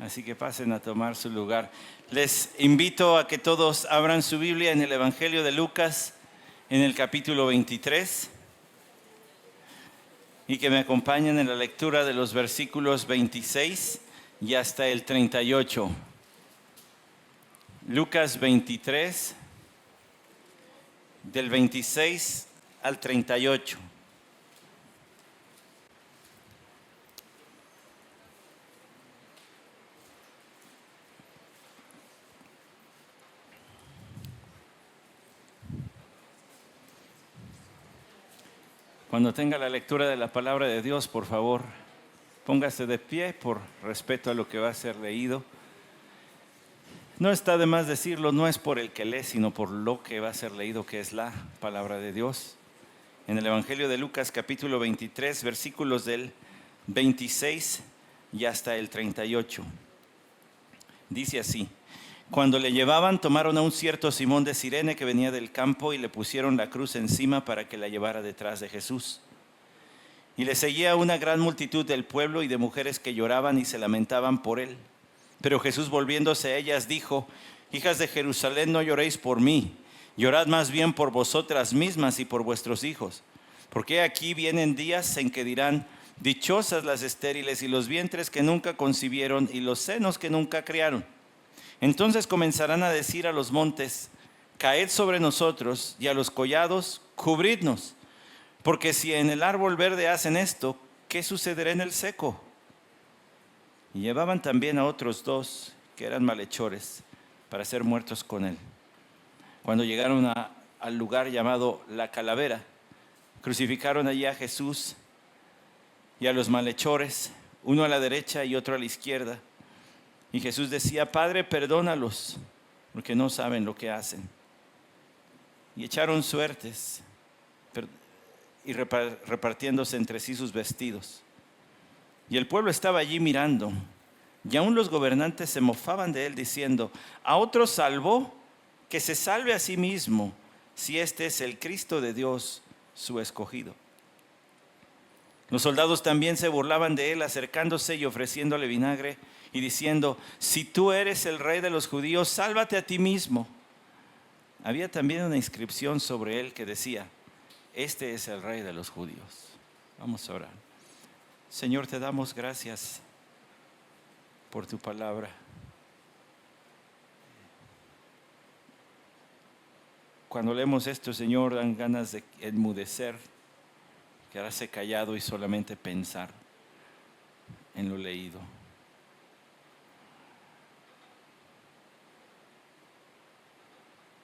Así que pasen a tomar su lugar. Les invito a que todos abran su Biblia en el Evangelio de Lucas, en el capítulo 23, y que me acompañen en la lectura de los versículos 26 y hasta el 38. Lucas 23, del 26 al 38. Cuando tenga la lectura de la palabra de Dios, por favor, póngase de pie por respeto a lo que va a ser leído. No está de más decirlo, no es por el que lee, sino por lo que va a ser leído, que es la palabra de Dios. En el Evangelio de Lucas, capítulo 23, versículos del 26 y hasta el 38. Dice así: Cuando le llevaban, tomaron a un cierto Simón de Cirene que venía del campo y le pusieron la cruz encima para que la llevara detrás de Jesús. Y le seguía una gran multitud del pueblo y de mujeres que lloraban y se lamentaban por él. Pero Jesús, volviéndose a ellas, dijo: Hijas de Jerusalén, no lloréis por mí, llorad más bien por vosotras mismas y por vuestros hijos. Porque aquí vienen días en que dirán: dichosas las estériles y los vientres que nunca concibieron y los senos que nunca criaron. Entonces comenzarán a decir a los montes: caed sobre nosotros, y a los collados: cubridnos. Porque si en el árbol verde hacen esto, ¿qué sucederá en el seco? Y llevaban también a otros dos que eran malhechores para ser muertos con él. Cuando llegaron al lugar llamado La Calavera, crucificaron allí a Jesús y a los malhechores, uno a la derecha y otro a la izquierda. Y Jesús decía: Padre, perdónalos, porque no saben lo que hacen. Y echaron suertes y repartiéndose entre sí sus vestidos. Y el pueblo estaba allí mirando, y aún los gobernantes se mofaban de él, diciendo: a otro salvó, que se salve a sí mismo, si este es el Cristo de Dios, su escogido. Los soldados también se burlaban de él, acercándose y ofreciéndole vinagre, y diciendo: si tú eres el rey de los judíos, sálvate a ti mismo. Había también una inscripción sobre él que decía: este es el rey de los judíos. Vamos a orar. Señor, te damos gracias por tu palabra. Cuando leemos esto, Señor, dan ganas de enmudecer, quedarse callado y solamente pensar en lo leído.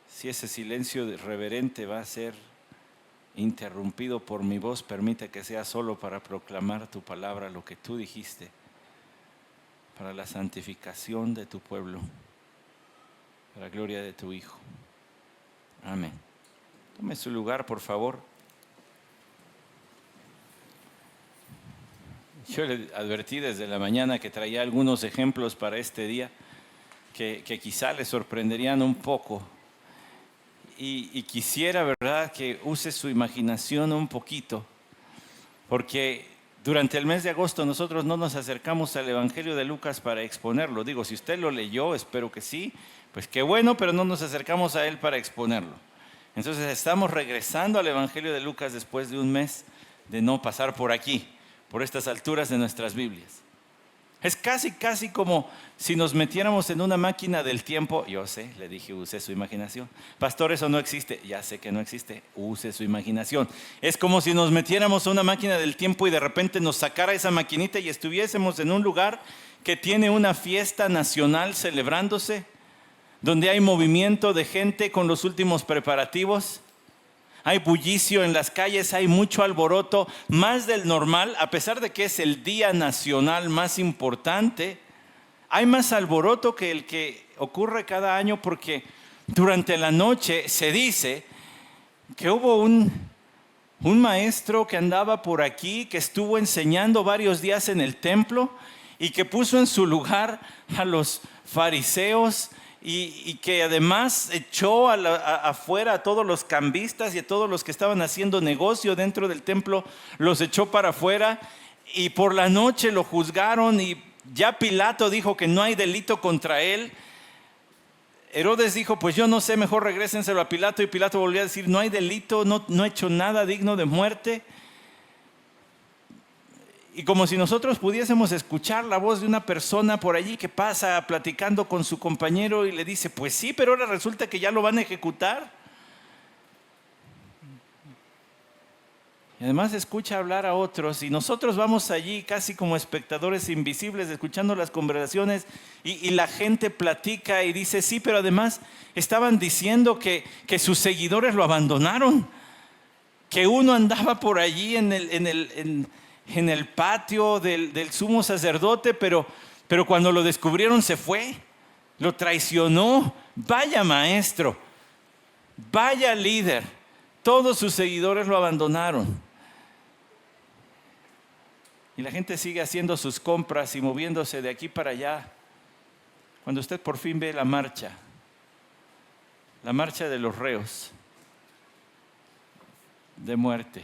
Si ese silencio reverente va a ser interrumpido por mi voz, permite que sea solo para proclamar tu palabra, lo que tú dijiste, para la santificación de tu pueblo, para la gloria de tu Hijo. Amén. Tome su lugar, por favor. Yo le advertí desde la mañana que traía algunos ejemplos para este día que quizá le sorprenderían un poco. Y quisiera, ¿verdad?, que use su imaginación un poquito, porque durante el mes de agosto nosotros no nos acercamos al Evangelio de Lucas para exponerlo. Digo, si usted lo leyó, espero que sí, pues qué bueno, pero no nos acercamos a él para exponerlo. Entonces estamos regresando al Evangelio de Lucas después de un mes de no pasar por aquí, por estas alturas de nuestras Biblias. Es casi como si nos metiéramos en una máquina del tiempo. Yo sé, le dije, use su imaginación. Pastor, eso no existe. Ya sé que no existe, use su imaginación. Es como si nos metiéramos en una máquina del tiempo y de repente nos sacara esa maquinita y estuviésemos en un lugar que tiene una fiesta nacional celebrándose, donde hay movimiento de gente con los últimos preparativos. Hay bullicio en las calles, hay mucho alboroto, más del normal, a pesar de que es el día nacional más importante. Hay más alboroto que el que ocurre cada año, porque durante la noche se dice que hubo un maestro que andaba por aquí, que estuvo enseñando varios días en el templo y que puso en su lugar a los fariseos, y que además echó afuera a todos los cambistas y a todos los que estaban haciendo negocio dentro del templo, los echó para afuera, y por la noche lo juzgaron y Ya Pilato dijo que no hay delito contra él. Herodes dijo, pues yo no sé, mejor regrésenselo a Pilato. Y Pilato volvió a decir, no hay delito, no he hecho nada digno de muerte. Y como si nosotros pudiésemos escuchar la voz de una persona por allí que pasa platicando con su compañero y le dice, pues sí, pero ahora resulta que ya lo van a ejecutar. Y además escucha hablar a otros y nosotros vamos allí casi como espectadores invisibles escuchando las conversaciones y la gente platica y dice, sí, pero además estaban diciendo que sus seguidores lo abandonaron, que uno andaba por allí en el patio del sumo sacerdote, pero cuando lo descubrieron se fue, lo traicionó. Vaya maestro, vaya líder, todos sus seguidores lo abandonaron. Y la gente sigue haciendo sus compras y moviéndose de aquí para allá. Cuando usted por fin ve la marcha de los reos de muerte,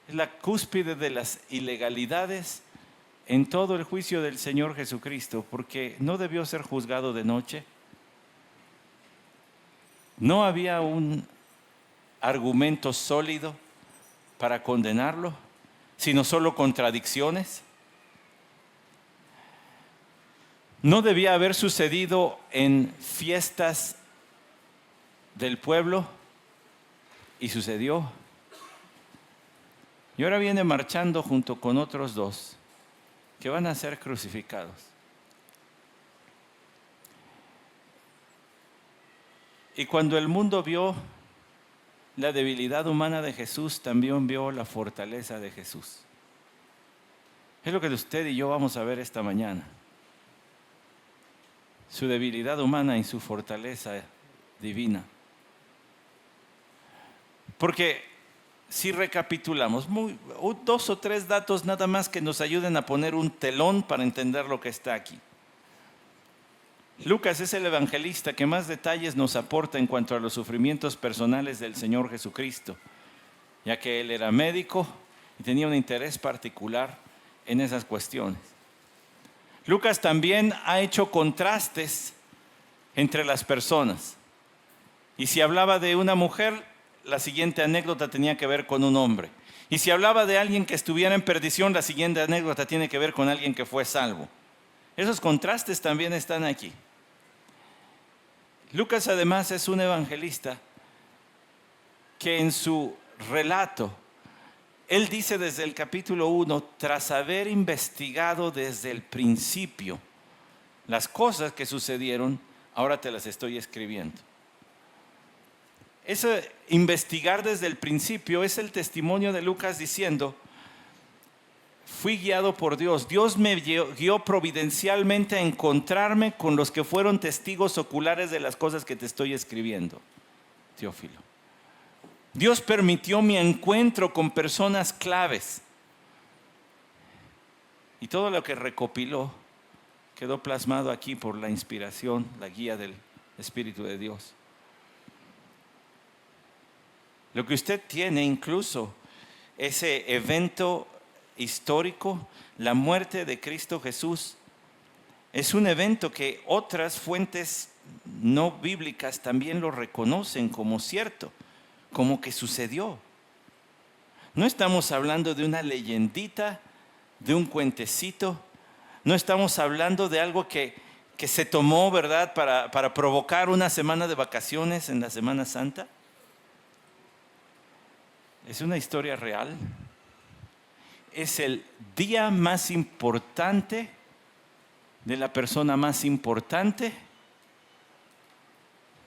es la cúspide de las ilegalidades en todo el juicio del Señor Jesucristo, porque no debió ser juzgado de noche. No había un argumento sólido para condenarlo, sino solo contradicciones. No debía haber sucedido en fiestas del pueblo y sucedió. Y ahora viene marchando junto con otros dos que van a ser crucificados. Y cuando el mundo vio la debilidad humana de Jesús, también vio la fortaleza de Jesús. Es lo que usted y yo vamos a ver esta mañana. Su debilidad humana y su fortaleza divina. Porque si recapitulamos, dos o tres datos nada más que nos ayuden a poner un telón para entender lo que está aquí. Lucas es el evangelista que más detalles nos aporta en cuanto a los sufrimientos personales del Señor Jesucristo, ya que él era médico y tenía un interés particular en esas cuestiones. Lucas también ha hecho contrastes entre las personas. Y si hablaba de una mujer, la siguiente anécdota tenía que ver con un hombre. Y si hablaba de alguien que estuviera en perdición, la siguiente anécdota tiene que ver con alguien que fue salvo. Esos contrastes también están aquí. Lucas además es un evangelista que en su relato, él dice desde el capítulo 1, tras haber investigado desde el principio las cosas que sucedieron, ahora te las estoy escribiendo. Ese investigar desde el principio es el testimonio de Lucas diciendo, fui guiado por Dios. Dios me guió providencialmente a encontrarme con los que fueron testigos oculares de las cosas que te estoy escribiendo, Teófilo. Dios permitió mi encuentro con personas claves. Y todo lo que recopiló quedó plasmado aquí por la inspiración, la guía del Espíritu de Dios. Lo que usted tiene incluso, ese evento histórico, la muerte de Cristo Jesús, es un evento que otras fuentes no bíblicas también lo reconocen como cierto, como que sucedió. No estamos hablando de una leyendita, de un cuentecito, no estamos hablando de algo que se tomó, ¿verdad?, para provocar una semana de vacaciones en la Semana Santa. Es una historia real. Es el día más importante de la persona más importante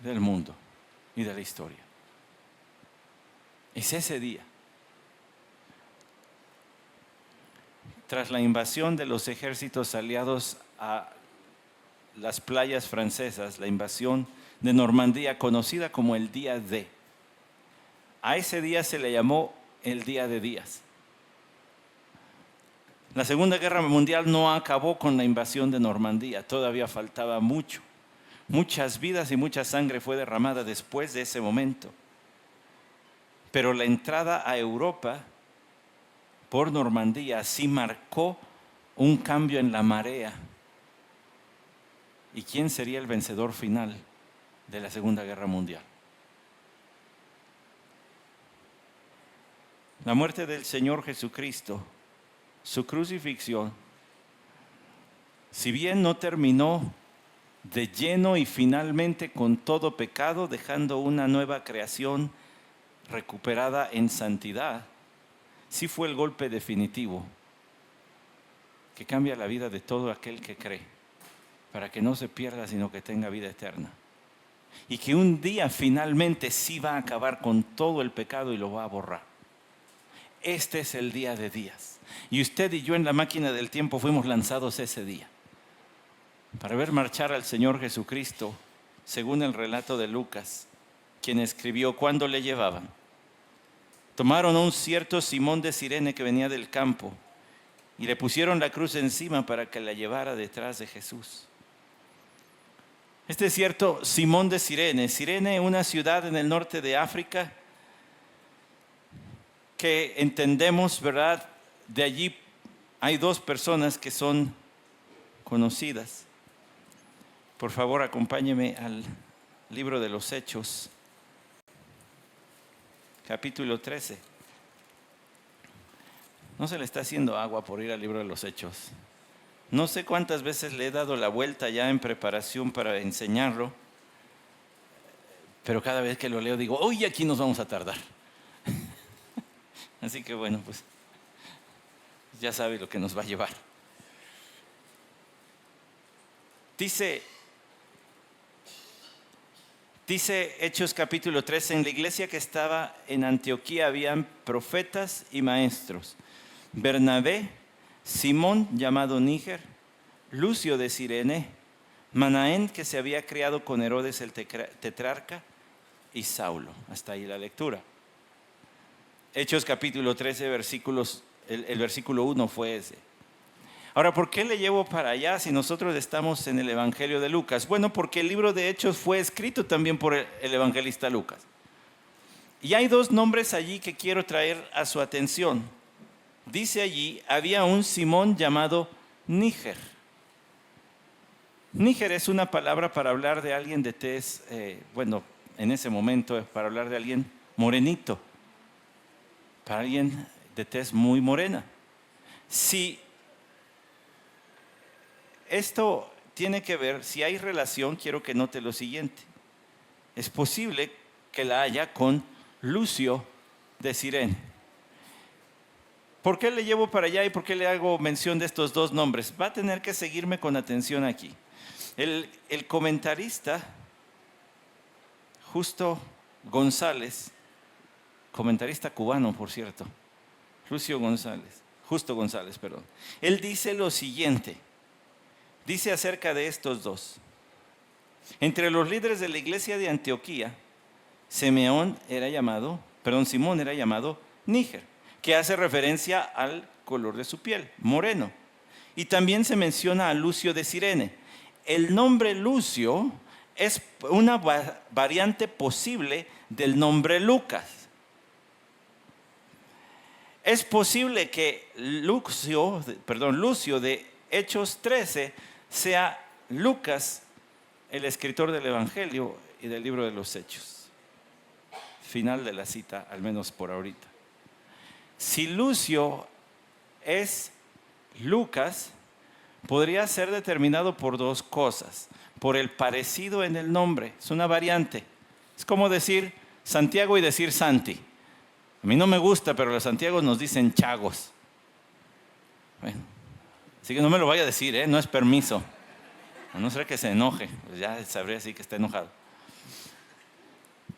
del mundo y de la historia. Es ese día. Tras la invasión de los ejércitos aliados a las playas francesas, la invasión de Normandía, conocida como el Día D. A ese día se le llamó el Día de Días. La Segunda Guerra Mundial no acabó con la invasión de Normandía, todavía faltaba mucho. Muchas vidas y mucha sangre fue derramada después de ese momento. Pero la entrada a Europa por Normandía, sí marcó un cambio en la marea. ¿Y quién sería el vencedor final de la Segunda Guerra Mundial? La muerte del Señor Jesucristo, su crucifixión, si bien no terminó de lleno y finalmente con todo pecado, dejando una nueva creación recuperada en santidad, sí fue el golpe definitivo que cambia la vida de todo aquel que cree, para que no se pierda, sino que tenga vida eterna. Y que un día finalmente sí va a acabar con todo el pecado y lo va a borrar. Este es el día de días. Y usted y yo en la máquina del tiempo fuimos lanzados ese día para ver marchar al Señor Jesucristo, según el relato de Lucas, quien escribió cuándo le llevaban. Tomaron a un cierto Simón de Cirene que venía del campo y le pusieron la cruz encima para que la llevara detrás de Jesús. Este cierto Simón de Cirene, Cirene, una ciudad en el norte de África, que entendemos, ¿verdad? De allí hay dos personas que son conocidas. Por favor, acompáñeme al libro de los Hechos, capítulo 13. No se le está haciendo agua por ir al libro de los Hechos. No sé cuántas veces le he dado la vuelta ya en preparación para enseñarlo, pero cada vez que lo leo digo, hoy aquí nos vamos a tardar. Así que bueno, pues ya sabe lo que nos va a llevar. Dice Hechos capítulo 13, en la iglesia que estaba en Antioquía habían profetas y maestros. Bernabé, Simón llamado Níger, Lucio de Cirene, Manaén que se había criado con Herodes el tetrarca y Saulo. Hasta ahí la lectura. Hechos capítulo 13, el versículo 1 fue ese. Ahora, ¿por qué le llevo para allá si nosotros estamos en el Evangelio de Lucas? Bueno, porque el libro de Hechos fue escrito también por el evangelista Lucas. Y hay dos nombres allí que quiero traer a su atención. Dice allí, había un Simón llamado Níger. Níger es una palabra para hablar de alguien de tez, en ese momento para hablar de alguien morenito, para alguien de tez muy morena. Si esto tiene que ver, si hay relación, quiero que note lo siguiente. Es posible que la haya con Lucio de Cirene. ¿Por qué le llevo para allá y por qué le hago mención de estos dos nombres? Va a tener que seguirme con atención aquí. El comentarista Justo González, comentarista cubano, por cierto, Justo González, perdón. Él dice lo siguiente, dice acerca de estos dos. Entre los líderes de la iglesia de Antioquía, Simón era llamado Níger, que hace referencia al color de su piel, moreno. Y también se menciona a Lucio de Cirene. El nombre Lucio es una variante posible del nombre Lucas. Es posible que Lucio de Hechos 13 sea Lucas, el escritor del Evangelio y del libro de los Hechos. Final de la cita, al menos por ahorita. Si Lucio es Lucas, podría ser determinado por dos cosas. Por el parecido en el nombre, es una variante. Es como decir Santiago y decir Santi. A mí no me gusta, pero los santiagos nos dicen chagos. Bueno, así que no me lo vaya a decir, no es permiso. A no ser que se enoje, pues ya sabré así que está enojado.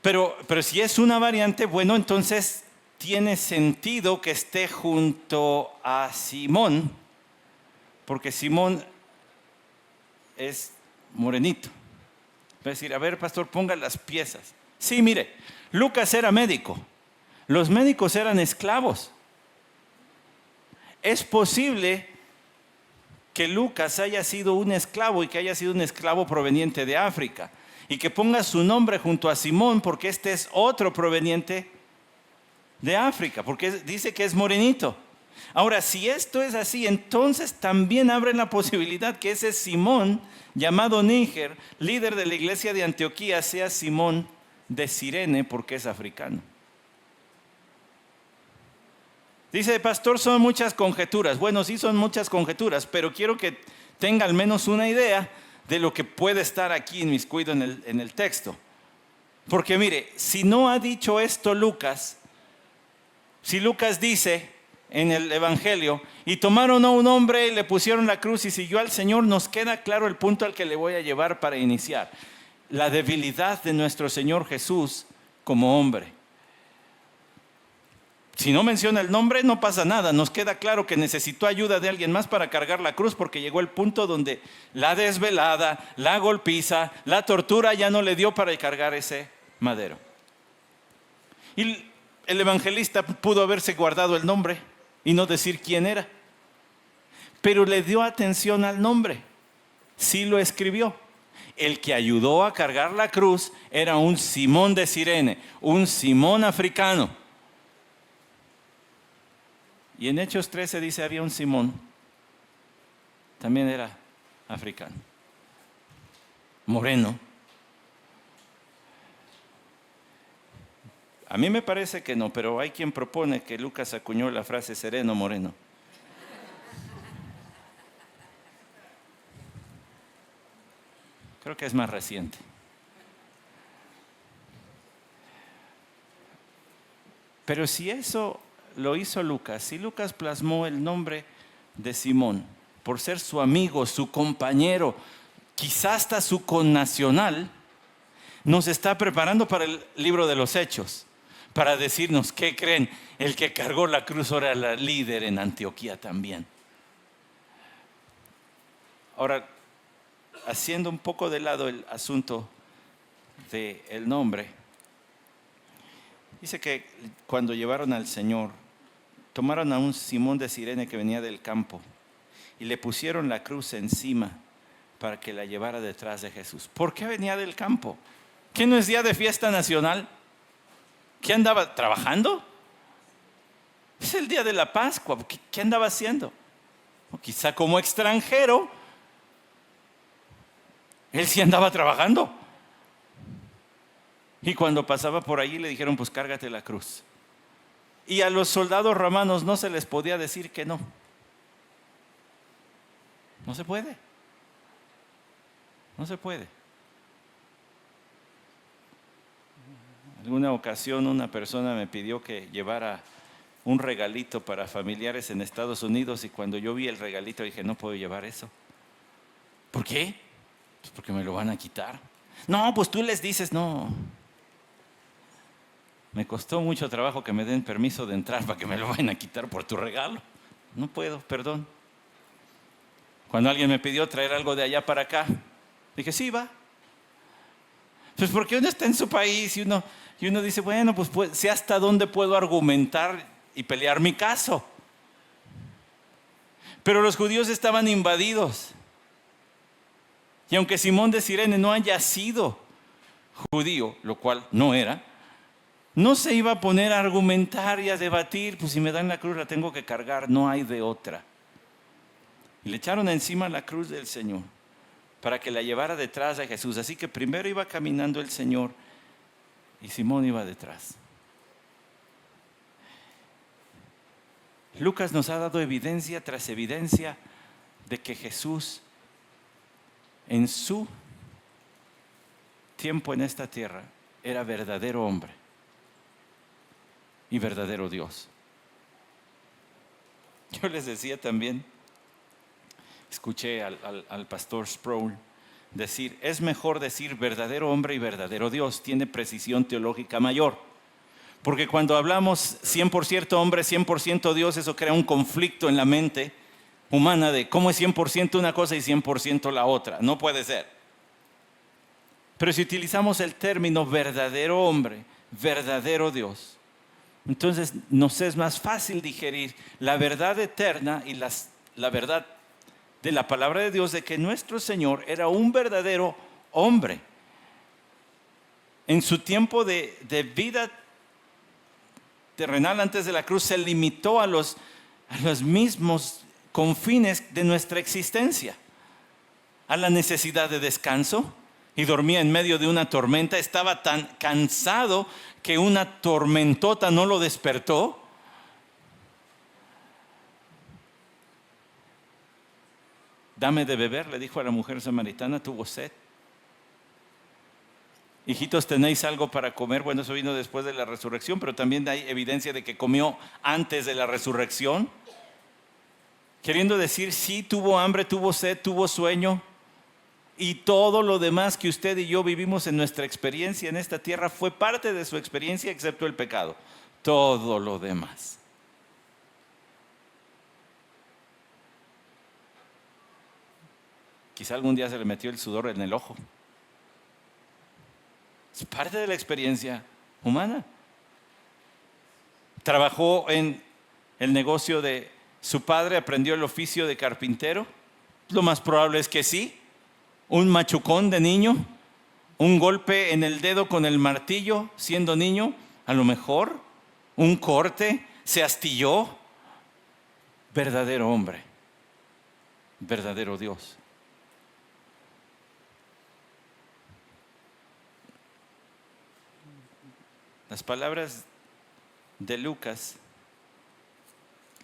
Pero si es una variante, bueno, entonces tiene sentido que esté junto a Simón, porque Simón es morenito. Va a decir, a ver, pastor, ponga las piezas. Sí, mire, Lucas era médico. Los médicos eran esclavos. Es posible que Lucas haya sido un esclavo y que haya sido un esclavo proveniente de África y que ponga su nombre junto a Simón porque este es otro proveniente de África, porque dice que es morenito. Ahora, si esto es así, entonces también abre la posibilidad que ese Simón, llamado Níger, líder de la iglesia de Antioquía, sea Simón de Cirene porque es africano. Dice, pastor, son muchas conjeturas. Bueno, sí son muchas conjeturas, pero quiero que tenga al menos una idea de lo que puede estar aquí inmiscuido en el texto. Porque mire, si no ha dicho esto Lucas, si Lucas dice en el Evangelio, y tomaron a un hombre y le pusieron la cruz y siguió al Señor, nos queda claro el punto al que le voy a llevar para iniciar. La debilidad de nuestro Señor Jesús como hombre. Si no menciona el nombre, no pasa nada. Nos queda claro que necesitó ayuda de alguien más para cargar la cruz, porque llegó el punto donde la desvelada, la golpiza, la tortura ya no le dio para cargar ese madero. Y el evangelista pudo haberse guardado el nombre y no decir quién era, pero le dio atención al nombre. Sí lo escribió. El que ayudó a cargar la cruz era un Simón de Cirene, un Simón africano. Y en Hechos 13 dice, había un Simón, también era africano, moreno. A mí me parece que no, pero hay quien propone que Lucas acuñó la frase sereno moreno. Creo que es más reciente. Pero si eso lo hizo Lucas, si Lucas plasmó el nombre de Simón por ser su amigo, su compañero, quizás hasta su connacional, nos está preparando para el libro de los Hechos, para decirnos, ¿qué creen? El que cargó la cruz ahora era el líder en Antioquía también. Ahora, haciendo un poco de lado el asunto del nombre, dice que cuando llevaron al Señor, tomaron a un Simón de Cirene que venía del campo y le pusieron la cruz encima para que la llevara detrás de Jesús. ¿Por qué venía del campo? ¿Qué no es día de fiesta nacional? ¿Qué andaba trabajando? Es el día de la Pascua. ¿Qué andaba haciendo? O quizá como extranjero, él sí andaba trabajando. Y cuando pasaba por allí le dijeron, pues cárgate la cruz. Y a los soldados romanos no se les podía decir que no. No se puede. No se puede. En alguna ocasión una persona me pidió que llevara un regalito para familiares en Estados Unidos y cuando yo vi el regalito dije, no puedo llevar eso. ¿Por qué? Pues porque me lo van a quitar. No, pues tú les dices, no. Me costó mucho trabajo que me den permiso de entrar para que me lo vayan a quitar por tu regalo. No puedo, perdón. Cuando alguien me pidió traer algo de allá para acá, dije, sí, va. Pues porque uno está en su país y uno dice, bueno, pues sé hasta dónde puedo argumentar y pelear mi caso. Pero los judíos estaban invadidos. Y aunque Simón de Cirene no haya sido judío, lo cual no era, no se iba a poner a argumentar y a debatir, pues si me dan la cruz la tengo que cargar, no hay de otra. Y le echaron encima la cruz del Señor para que la llevara detrás de Jesús. Así que primero iba caminando el Señor y Simón iba detrás. Lucas nos ha dado evidencia tras evidencia de que Jesús en su tiempo en esta tierra era verdadero hombre y verdadero Dios. Yo les decía también, escuché al pastor Sproul decir, es mejor decir verdadero hombre y verdadero Dios, tiene precisión teológica mayor. Porque cuando hablamos 100% hombre, 100% Dios, eso crea un conflicto en la mente humana de cómo es 100% una cosa y 100% la otra. No puede ser. Pero si utilizamos el término verdadero hombre, verdadero Dios, entonces nos es más fácil digerir la verdad eterna y la verdad de la palabra de Dios de que nuestro Señor era un verdadero hombre. En su tiempo de vida terrenal antes de la cruz se limitó a a los mismos confines de nuestra existencia, a la necesidad de descanso, y dormía en medio de una tormenta. Estaba tan cansado que una tormentota no lo despertó. Dame de beber, le dijo a la mujer samaritana, tuvo sed. Hijitos, ¿tenéis algo para comer? Bueno, eso vino después de la resurrección, pero también hay evidencia de que comió antes de la resurrección. Queriendo decir, sí, tuvo hambre, tuvo sed, tuvo sueño. Y todo lo demás que usted y yo vivimos en nuestra experiencia en esta tierra fue parte de su experiencia, excepto el pecado. Todo lo demás. Quizá algún día se le metió el sudor en el ojo. Es parte de la experiencia humana. Trabajó en el negocio de su padre, aprendió el oficio de carpintero. Lo más probable es que sí. Un machucón de niño, un golpe en el dedo con el martillo siendo niño, a lo mejor, un corte, se astilló. Verdadero hombre, verdadero Dios. Las palabras de Lucas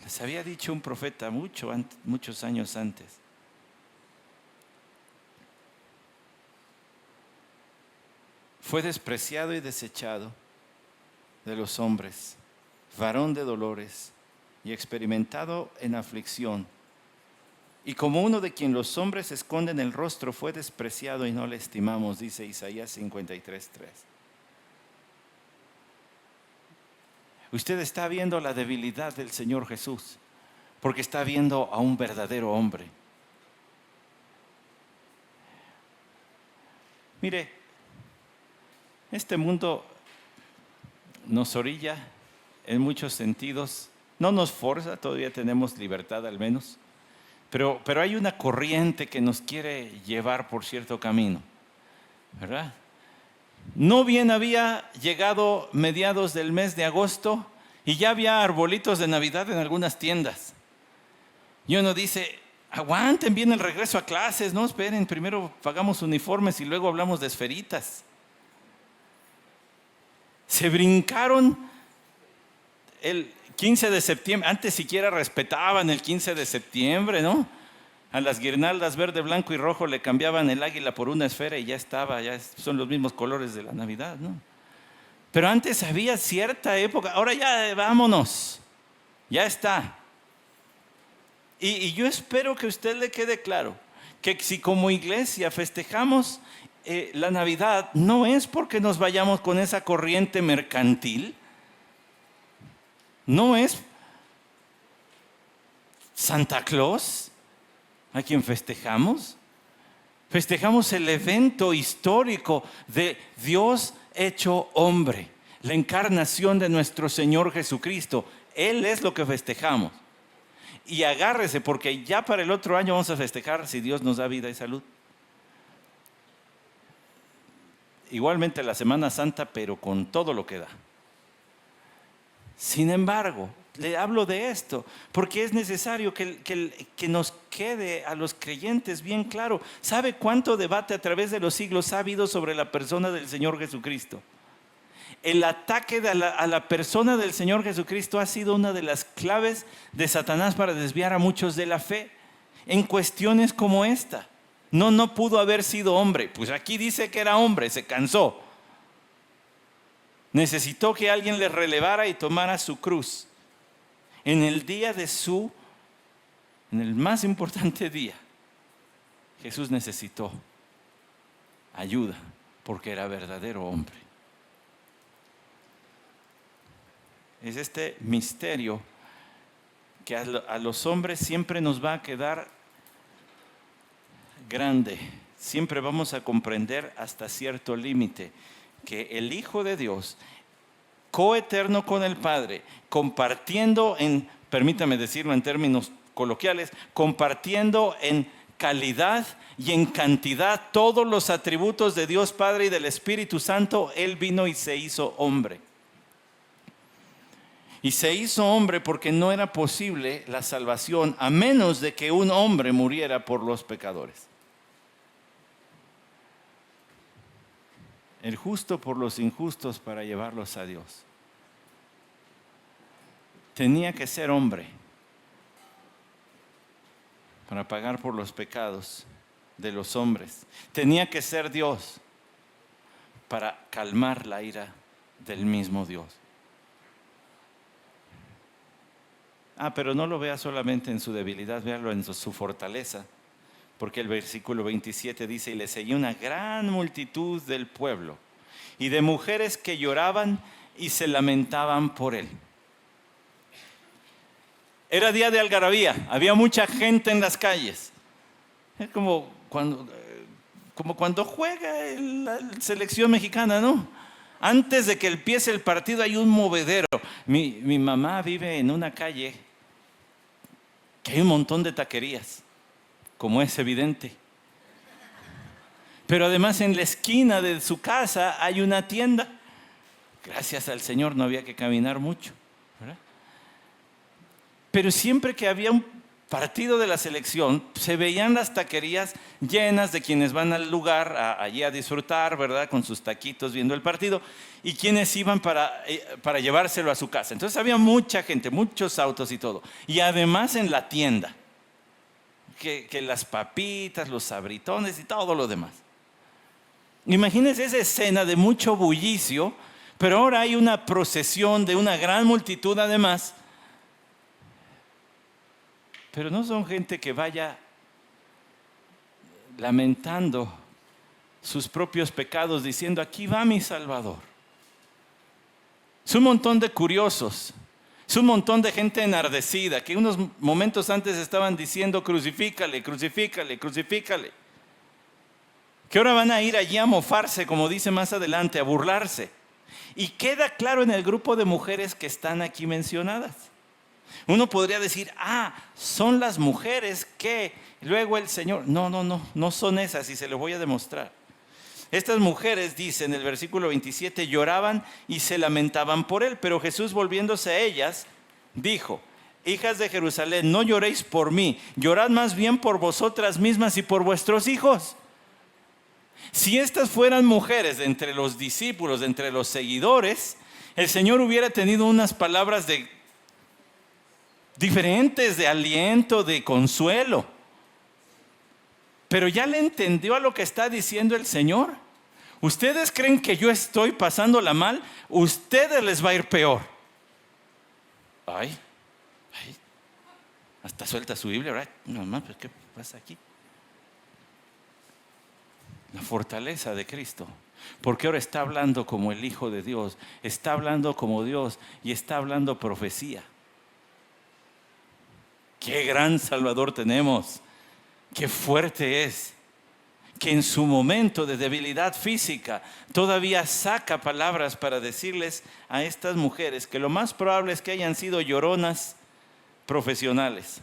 les había dicho un profeta muchos años antes. Fue despreciado y desechado de los hombres, varón de dolores y experimentado en aflicción. Y como uno de quien los hombres esconden el rostro, fue despreciado y no le estimamos, dice Isaías 53:3. Usted está viendo la debilidad del Señor Jesús, porque está viendo a un verdadero hombre. Mire, este mundo nos orilla en muchos sentidos, no nos forza, todavía tenemos libertad al menos, pero hay una corriente que nos quiere llevar por cierto camino, ¿verdad? No bien había llegado mediados del mes de agosto y ya había arbolitos de Navidad en algunas tiendas. Y uno dice, aguanten bien el regreso a clases, no esperen, primero pagamos uniformes y luego hablamos de esferitas. Se brincaron el 15 de septiembre, antes siquiera respetaban el 15 de septiembre, ¿no? A las guirnaldas verde, blanco y rojo le cambiaban el águila por una esfera y ya estaba, son los mismos colores de la Navidad, ¿no? Pero antes había cierta época, ahora ya vámonos, ya está. Y yo espero que a usted le quede claro que si como iglesia festejamos la Navidad, no es porque nos vayamos con esa corriente mercantil, no es Santa Claus a quien festejamos. Festejamos el evento histórico de Dios hecho hombre, la encarnación de nuestro Señor Jesucristo. Él es lo que festejamos. Y agárrese, porque ya para el otro año vamos a festejar si Dios nos da vida y salud. Igualmente la Semana Santa, pero con todo lo que da. Sin embargo, le hablo de esto porque es necesario que nos quede a los creyentes bien claro. ¿Sabe cuánto debate a través de los siglos ha habido sobre la persona del Señor Jesucristo? El ataque a la persona del Señor Jesucristo ha sido una de las claves de Satanás para desviar a muchos de la fe en cuestiones como esta. No pudo haber sido hombre. Pues aquí dice que era hombre, se cansó. Necesitó que alguien le relevara y tomara su cruz. En el día en el más importante día, Jesús necesitó ayuda porque era verdadero hombre. Es este misterio que a los hombres siempre nos va a quedar grande. Siempre vamos a comprender hasta cierto límite que el Hijo de Dios, coeterno con el Padre, compartiendo permítame decirlo en términos coloquiales, compartiendo en calidad y en cantidad todos los atributos de Dios Padre y del Espíritu Santo, Él vino y se hizo hombre. Y se hizo hombre porque no era posible la salvación a menos de que un hombre muriera por los pecadores. El justo por los injustos para llevarlos a Dios. Tenía que ser hombre para pagar por los pecados de los hombres. Tenía que ser Dios para calmar la ira del mismo Dios. Pero no lo vea solamente en su debilidad, véalo en su fortaleza. Porque el versículo 27 dice, y le seguía una gran multitud del pueblo y de mujeres que lloraban y se lamentaban por él. Era día de algarabía, había mucha gente en las calles. Es como cuando juega la selección mexicana, ¿no? Antes de que empiece el partido hay un movedero. Mi mamá vive en una calle que hay un montón de taquerías, como es evidente. Pero además en la esquina de su casa hay una tienda. Gracias al Señor no había que caminar mucho, ¿verdad? Pero siempre que había un partido de la selección, se veían las taquerías llenas de quienes van al lugar allí a disfrutar, ¿verdad? Con sus taquitos viendo el partido, y quienes iban para llevárselo a su casa. Entonces había mucha gente, muchos autos y todo. Y además en la tienda, que las papitas, los sabritones y todo lo demás. Imagínense esa escena de mucho bullicio, pero ahora hay una procesión de una gran multitud además. Pero no son gente que vaya lamentando sus propios pecados diciendo, aquí va mi Salvador. Es un montón de curiosos, es un montón de gente enardecida que unos momentos antes estaban diciendo, crucifícale, crucifícale, crucifícale. Que ahora van a ir allí a mofarse, como dice más adelante, a burlarse. Y queda claro en el grupo de mujeres que están aquí mencionadas. Uno podría decir, son las mujeres que luego el Señor... No son esas y se lo voy a demostrar. Estas mujeres, dice en el versículo 27, lloraban y se lamentaban por él. Pero Jesús, volviéndose a ellas, dijo, hijas de Jerusalén, no lloréis por mí, llorad más bien por vosotras mismas y por vuestros hijos. Si estas fueran mujeres de entre los discípulos, de entre los seguidores, el Señor hubiera tenido unas palabras diferentes de aliento, de consuelo. Pero ya le entendió a lo que está diciendo el Señor. ¿Ustedes creen que yo estoy pasándola mal? Ustedes les va a ir peor. Hasta suelta su Biblia, ¿verdad? Mamá, pues ¿qué pasa aquí? La fortaleza de Cristo. Porque ahora está hablando como el Hijo de Dios. Está hablando como Dios y está hablando profecía. ¡Qué gran Salvador tenemos! ¡Qué fuerte es! Que en su momento de debilidad física todavía saca palabras para decirles a estas mujeres que lo más probable es que hayan sido lloronas profesionales.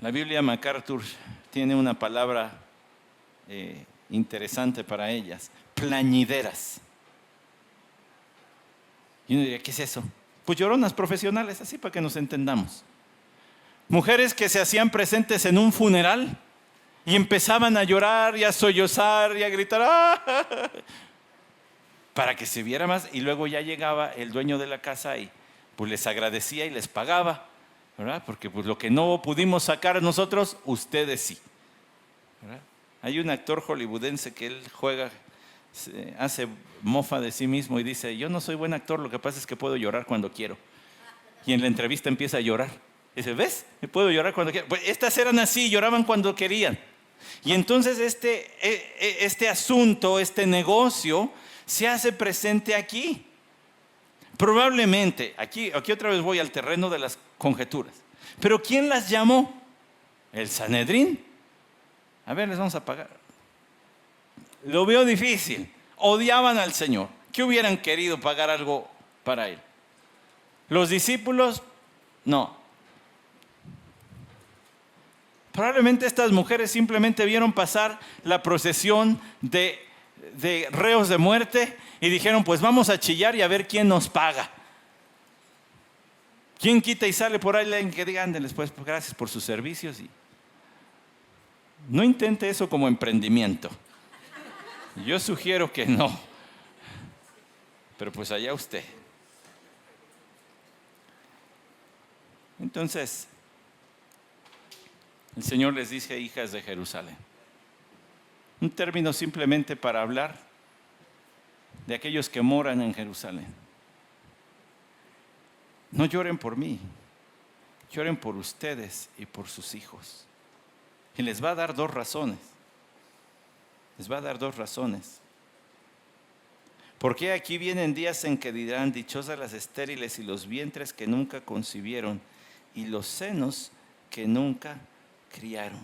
La Biblia MacArthur tiene una palabra interesante para ellas: plañideras. Y uno diría, ¿qué es eso? Pues lloronas profesionales, así para que nos entendamos. Mujeres que se hacían presentes en un funeral y empezaban a llorar y a sollozar y a gritar para que se viera más, y luego ya llegaba el dueño de la casa y pues les agradecía y les pagaba, ¿verdad? Porque pues lo que no pudimos sacar nosotros, ustedes sí, ¿verdad? Hay un actor hollywoodense que él juega, hace mofa de sí mismo y dice, yo no soy buen actor, lo que pasa es que puedo llorar cuando quiero. Y en la entrevista empieza a llorar. Dice, ¿ves? Puedo llorar cuando quiero. Pues estas eran así, lloraban cuando querían. Y entonces este asunto, este negocio, se hace presente aquí. Probablemente, aquí otra vez voy al terreno de las conjeturas. Pero ¿quién las llamó? El Sanedrín. A ver, les vamos a pagar. Lo veo difícil. Odiaban al Señor. ¿Qué hubieran querido pagar algo para Él? Los discípulos, no. Probablemente estas mujeres simplemente vieron pasar la procesión de reos de muerte y dijeron, pues vamos a chillar y a ver quién nos paga. ¿Quién quita y sale por ahí alguien que diga, ándenles pues, gracias por sus servicios? Y no intente eso como emprendimiento. Yo sugiero que no. Pero pues allá usted. Entonces, el Señor les dice hijas de Jerusalén. Un término simplemente para hablar de aquellos que moran en Jerusalén. No lloren por mí, lloren por ustedes y por sus hijos. Y les va a dar dos razones. Les va a dar dos razones. Porque aquí vienen días en que dirán, dichosas las estériles y los vientres que nunca concibieron y los senos que nunca criaron.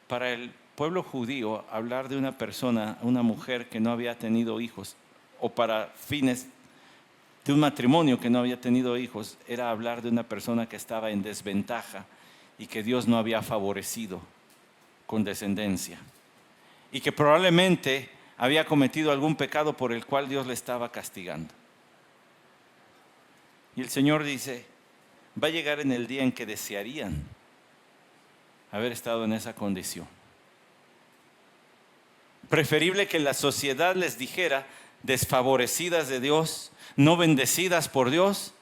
Para el pueblo judío, hablar de una persona, una mujer que no había tenido hijos, o para fines de un matrimonio que no había tenido hijos, era hablar de una persona que estaba en desventaja y que Dios no había favorecido con descendencia. Y que probablemente había cometido algún pecado por el cual Dios le estaba castigando. Y el Señor dice, va a llegar en el día en que desearían haber estado en esa condición. Preferible que la sociedad les dijera, desfavorecidas de Dios, no bendecidas por Dios,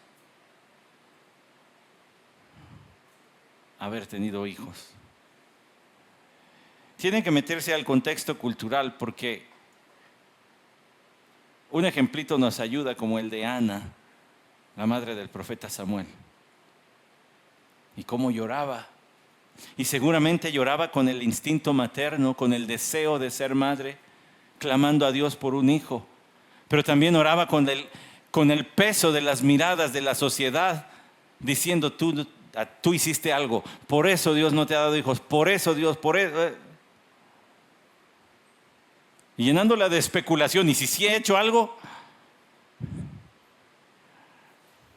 haber tenido hijos. Tienen que meterse al contexto cultural porque un ejemplito nos ayuda como el de Ana, la madre del profeta Samuel. Y cómo lloraba. Y seguramente lloraba con el instinto materno, con el deseo de ser madre, clamando a Dios por un hijo. Pero también oraba con el peso de las miradas de la sociedad, diciendo, tú hiciste algo, por eso Dios no te ha dado hijos, por eso Dios, por eso. Y llenándola de especulación, ¿y si sí he hecho algo?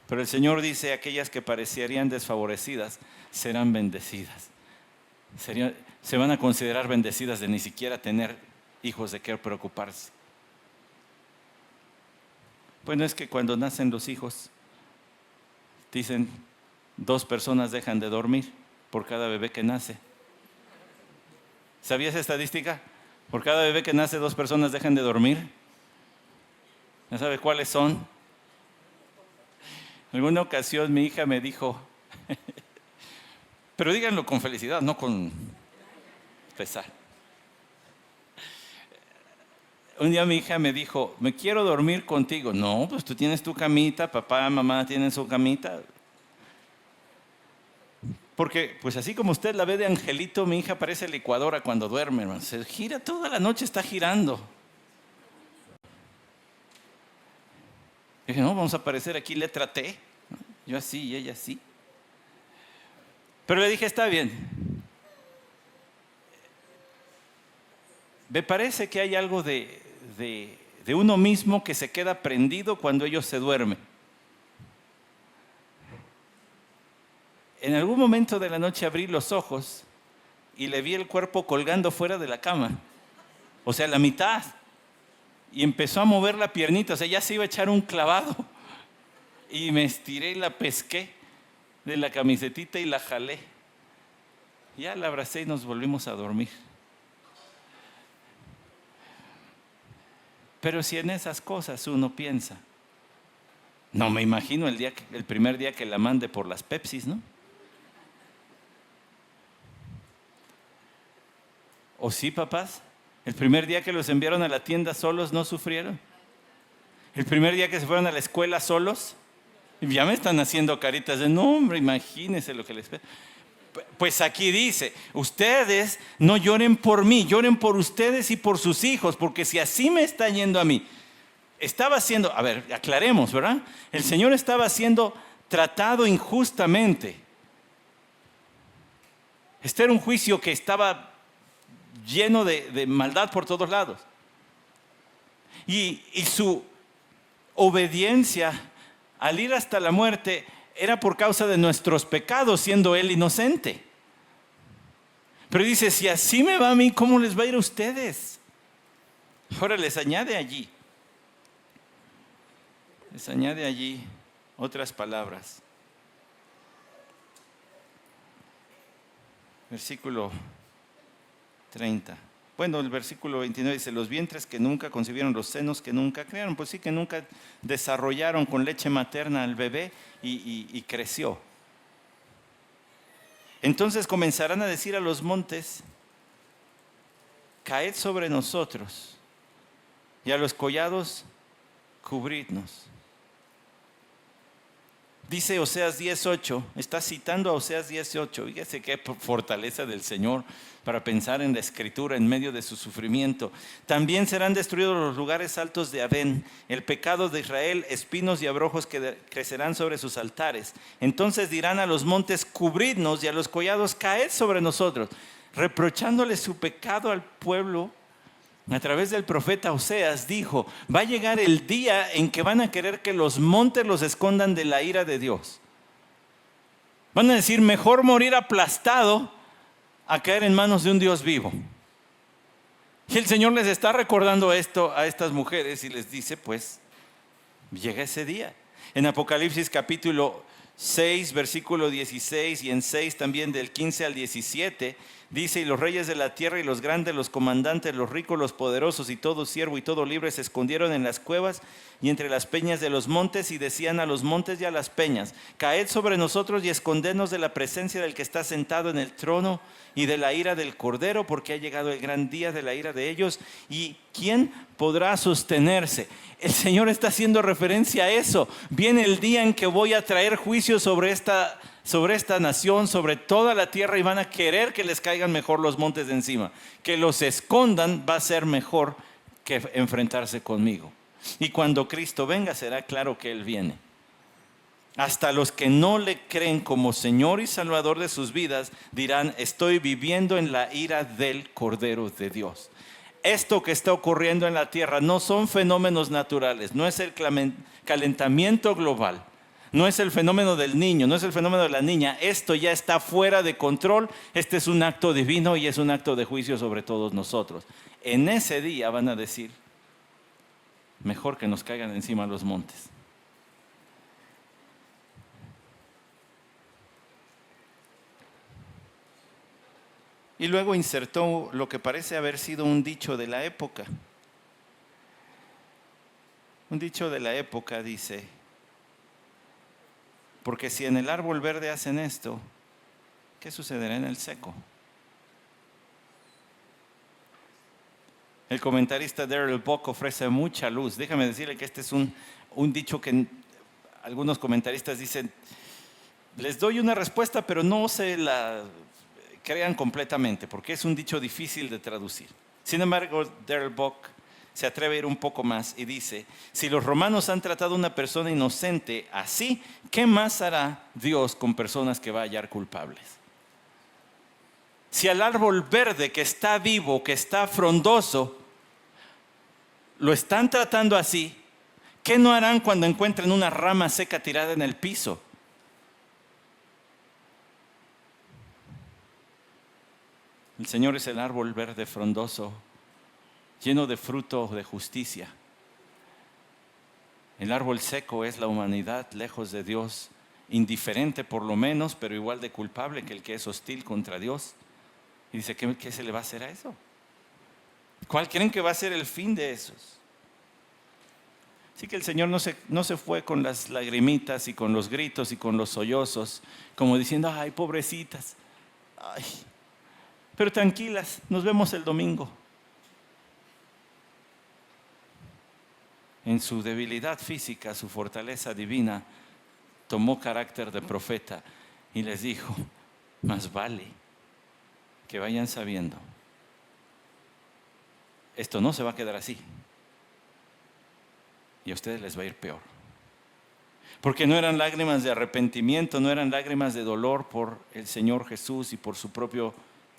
Pero el Señor dice, aquellas que parecerían desfavorecidas serán bendecidas. Se van a considerar bendecidas de ni siquiera tener hijos de qué preocuparse. Bueno, es que cuando nacen los hijos, dicen, 2 personas dejan de dormir por cada bebé que nace. ¿Sabías esa estadística? Por cada bebé que nace, 2 personas dejan de dormir. ¿Ya sabe cuáles son? En alguna ocasión mi hija me dijo, pero díganlo con felicidad, no con pesar. Un día mi hija me dijo, me quiero dormir contigo. No, pues tú tienes tu camita, papá, mamá tienen su camita. Porque pues así como usted la ve de angelito, mi hija parece licuadora cuando duerme, hermano. Se gira toda la noche, está girando. Dije, no, vamos a aparecer aquí letra T. Yo así y ella así. Pero le dije, está bien. Me parece que hay algo de uno mismo que se queda prendido cuando ellos se duermen. En algún momento de la noche abrí los ojos y le vi el cuerpo colgando fuera de la cama. O sea, la mitad. Y empezó a mover la piernita, o sea, ya se iba a echar un clavado. Y me estiré y la pesqué de la camisetita y la jalé. Ya la abracé y nos volvimos a dormir. Pero si en esas cosas uno piensa, no me imagino el primer día que la mande por las Pepsis, ¿no? ¿O sí, papás? El primer día que los enviaron a la tienda solos, ¿no sufrieron? El primer día que se fueron a la escuela solos, ya me están haciendo caritas de, no hombre, imagínense lo que les espera. Pues aquí dice, ustedes no lloren por mí, lloren por ustedes y por sus hijos, porque si así me está yendo a mí, estaba siendo, a ver, aclaremos, ¿verdad? El Señor estaba siendo tratado injustamente. Este era un juicio que estaba lleno de maldad por todos lados. Y su obediencia al ir hasta la muerte era por causa de nuestros pecados, siendo Él inocente. Pero dice, si así me va a mí, ¿cómo les va a ir a ustedes? Ahora les añade allí, Les añade allí otras palabras. Versículo 30. Bueno, el versículo 29 dice, los vientres que nunca concibieron, los senos que nunca crearon. Pues sí, que nunca desarrollaron con leche materna al bebé y creció. Entonces comenzarán a decir a los montes, caed sobre nosotros, y a los collados, cubridnos. Dice Oseas 18, está citando a Oseas 18, fíjese qué fortaleza del Señor para pensar en la Escritura en medio de su sufrimiento. También serán destruidos los lugares altos de Adén, el pecado de Israel, espinos y abrojos que crecerán sobre sus altares. Entonces dirán a los montes, cubridnos, y a los collados, caed sobre nosotros, reprochándole su pecado al pueblo. A través del profeta Oseas dijo, va a llegar el día en que van a querer que los montes los escondan de la ira de Dios. Van a decir, mejor morir aplastado a caer en manos de un Dios vivo. Y el Señor les está recordando esto a estas mujeres y les dice, pues, llega ese día. En Apocalipsis capítulo 6, versículo 16 y en 6 también del 15 al 17, dice, y los reyes de la tierra y los grandes, los comandantes, los ricos, los poderosos y todo siervo y todo libre se escondieron en las cuevas y entre las peñas de los montes y decían a los montes y a las peñas, caed sobre nosotros y escondednos de la presencia del que está sentado en el trono y de la ira del Cordero, porque ha llegado el gran día de la ira de ellos. ¿Y quién podrá sostenerse? El Señor está haciendo referencia a eso. Viene el día en que voy a traer juicio sobre esta nación, sobre toda la tierra, y van a querer que les caigan mejor los montes de encima. Que los escondan va a ser mejor que enfrentarse conmigo. Y cuando Cristo venga será claro que Él viene. Hasta los que no le creen como Señor y Salvador de sus vidas dirán, estoy viviendo en la ira del Cordero de Dios. Esto que está ocurriendo en la tierra no son fenómenos naturales, no es el calentamiento global, no es el fenómeno del niño, no es el fenómeno de la niña. Esto ya está fuera de control. Este es un acto divino y es un acto de juicio sobre todos nosotros. En ese día van a decir, mejor que nos caigan encima los montes. Y luego insertó lo que parece haber sido un dicho de la época. Un dicho de la época dice, porque si en el árbol verde hacen esto, ¿qué sucederá en el seco? El comentarista Darrell Bock ofrece mucha luz. Déjame decirle que este es un dicho que algunos comentaristas dicen, les doy una respuesta, pero no se la crean completamente, porque es un dicho difícil de traducir. Sin embargo, Darrell Bock se atreve a ir un poco más y dice, si los romanos han tratado a una persona inocente así, ¿qué más hará Dios con personas que va a hallar culpables? Si al árbol verde que está vivo, que está frondoso, lo están tratando así, ¿qué no harán cuando encuentren una rama seca tirada en el piso? El Señor es el árbol verde frondoso, lleno de fruto de justicia. El árbol seco es la humanidad lejos de Dios, indiferente por lo menos, pero igual de culpable que el que es hostil contra Dios. Y dice, ¿qué se le va a hacer a eso? ¿Cuál creen que va a ser el fin de esos? Así que el Señor no se fue con las lagrimitas y con los gritos y con los sollozos, como diciendo, ay, pobrecitas, ay, pero tranquilas, nos vemos el domingo. En su debilidad física, su fortaleza divina, tomó carácter de profeta y les dijo, más vale que vayan sabiendo, esto no se va a quedar así y a ustedes les va a ir peor. Porque no eran lágrimas de arrepentimiento, no eran lágrimas de dolor por el Señor Jesús y por su propio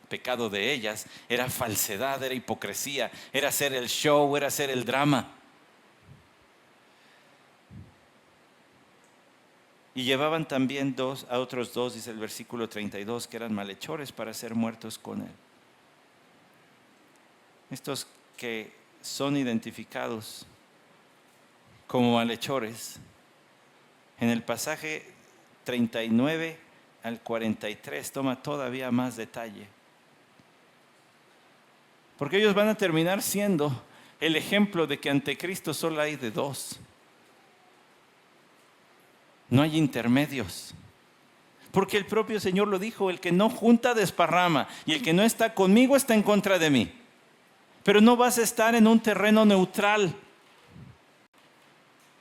pecado de ellas, era falsedad, era hipocresía, era hacer el show, era hacer el drama. Y llevaban también a otros dos, dice el versículo 32, que eran malhechores para ser muertos con él. Estos que son identificados como malhechores. En el pasaje 39 al 43 toma todavía más detalle. Porque ellos van a terminar siendo el ejemplo de que ante Cristo solo hay de dos. No hay intermedios. Porque el propio Señor lo dijo: el que no junta desparrama, y el que no está conmigo está en contra de mí. Pero no vas a estar en un terreno neutral.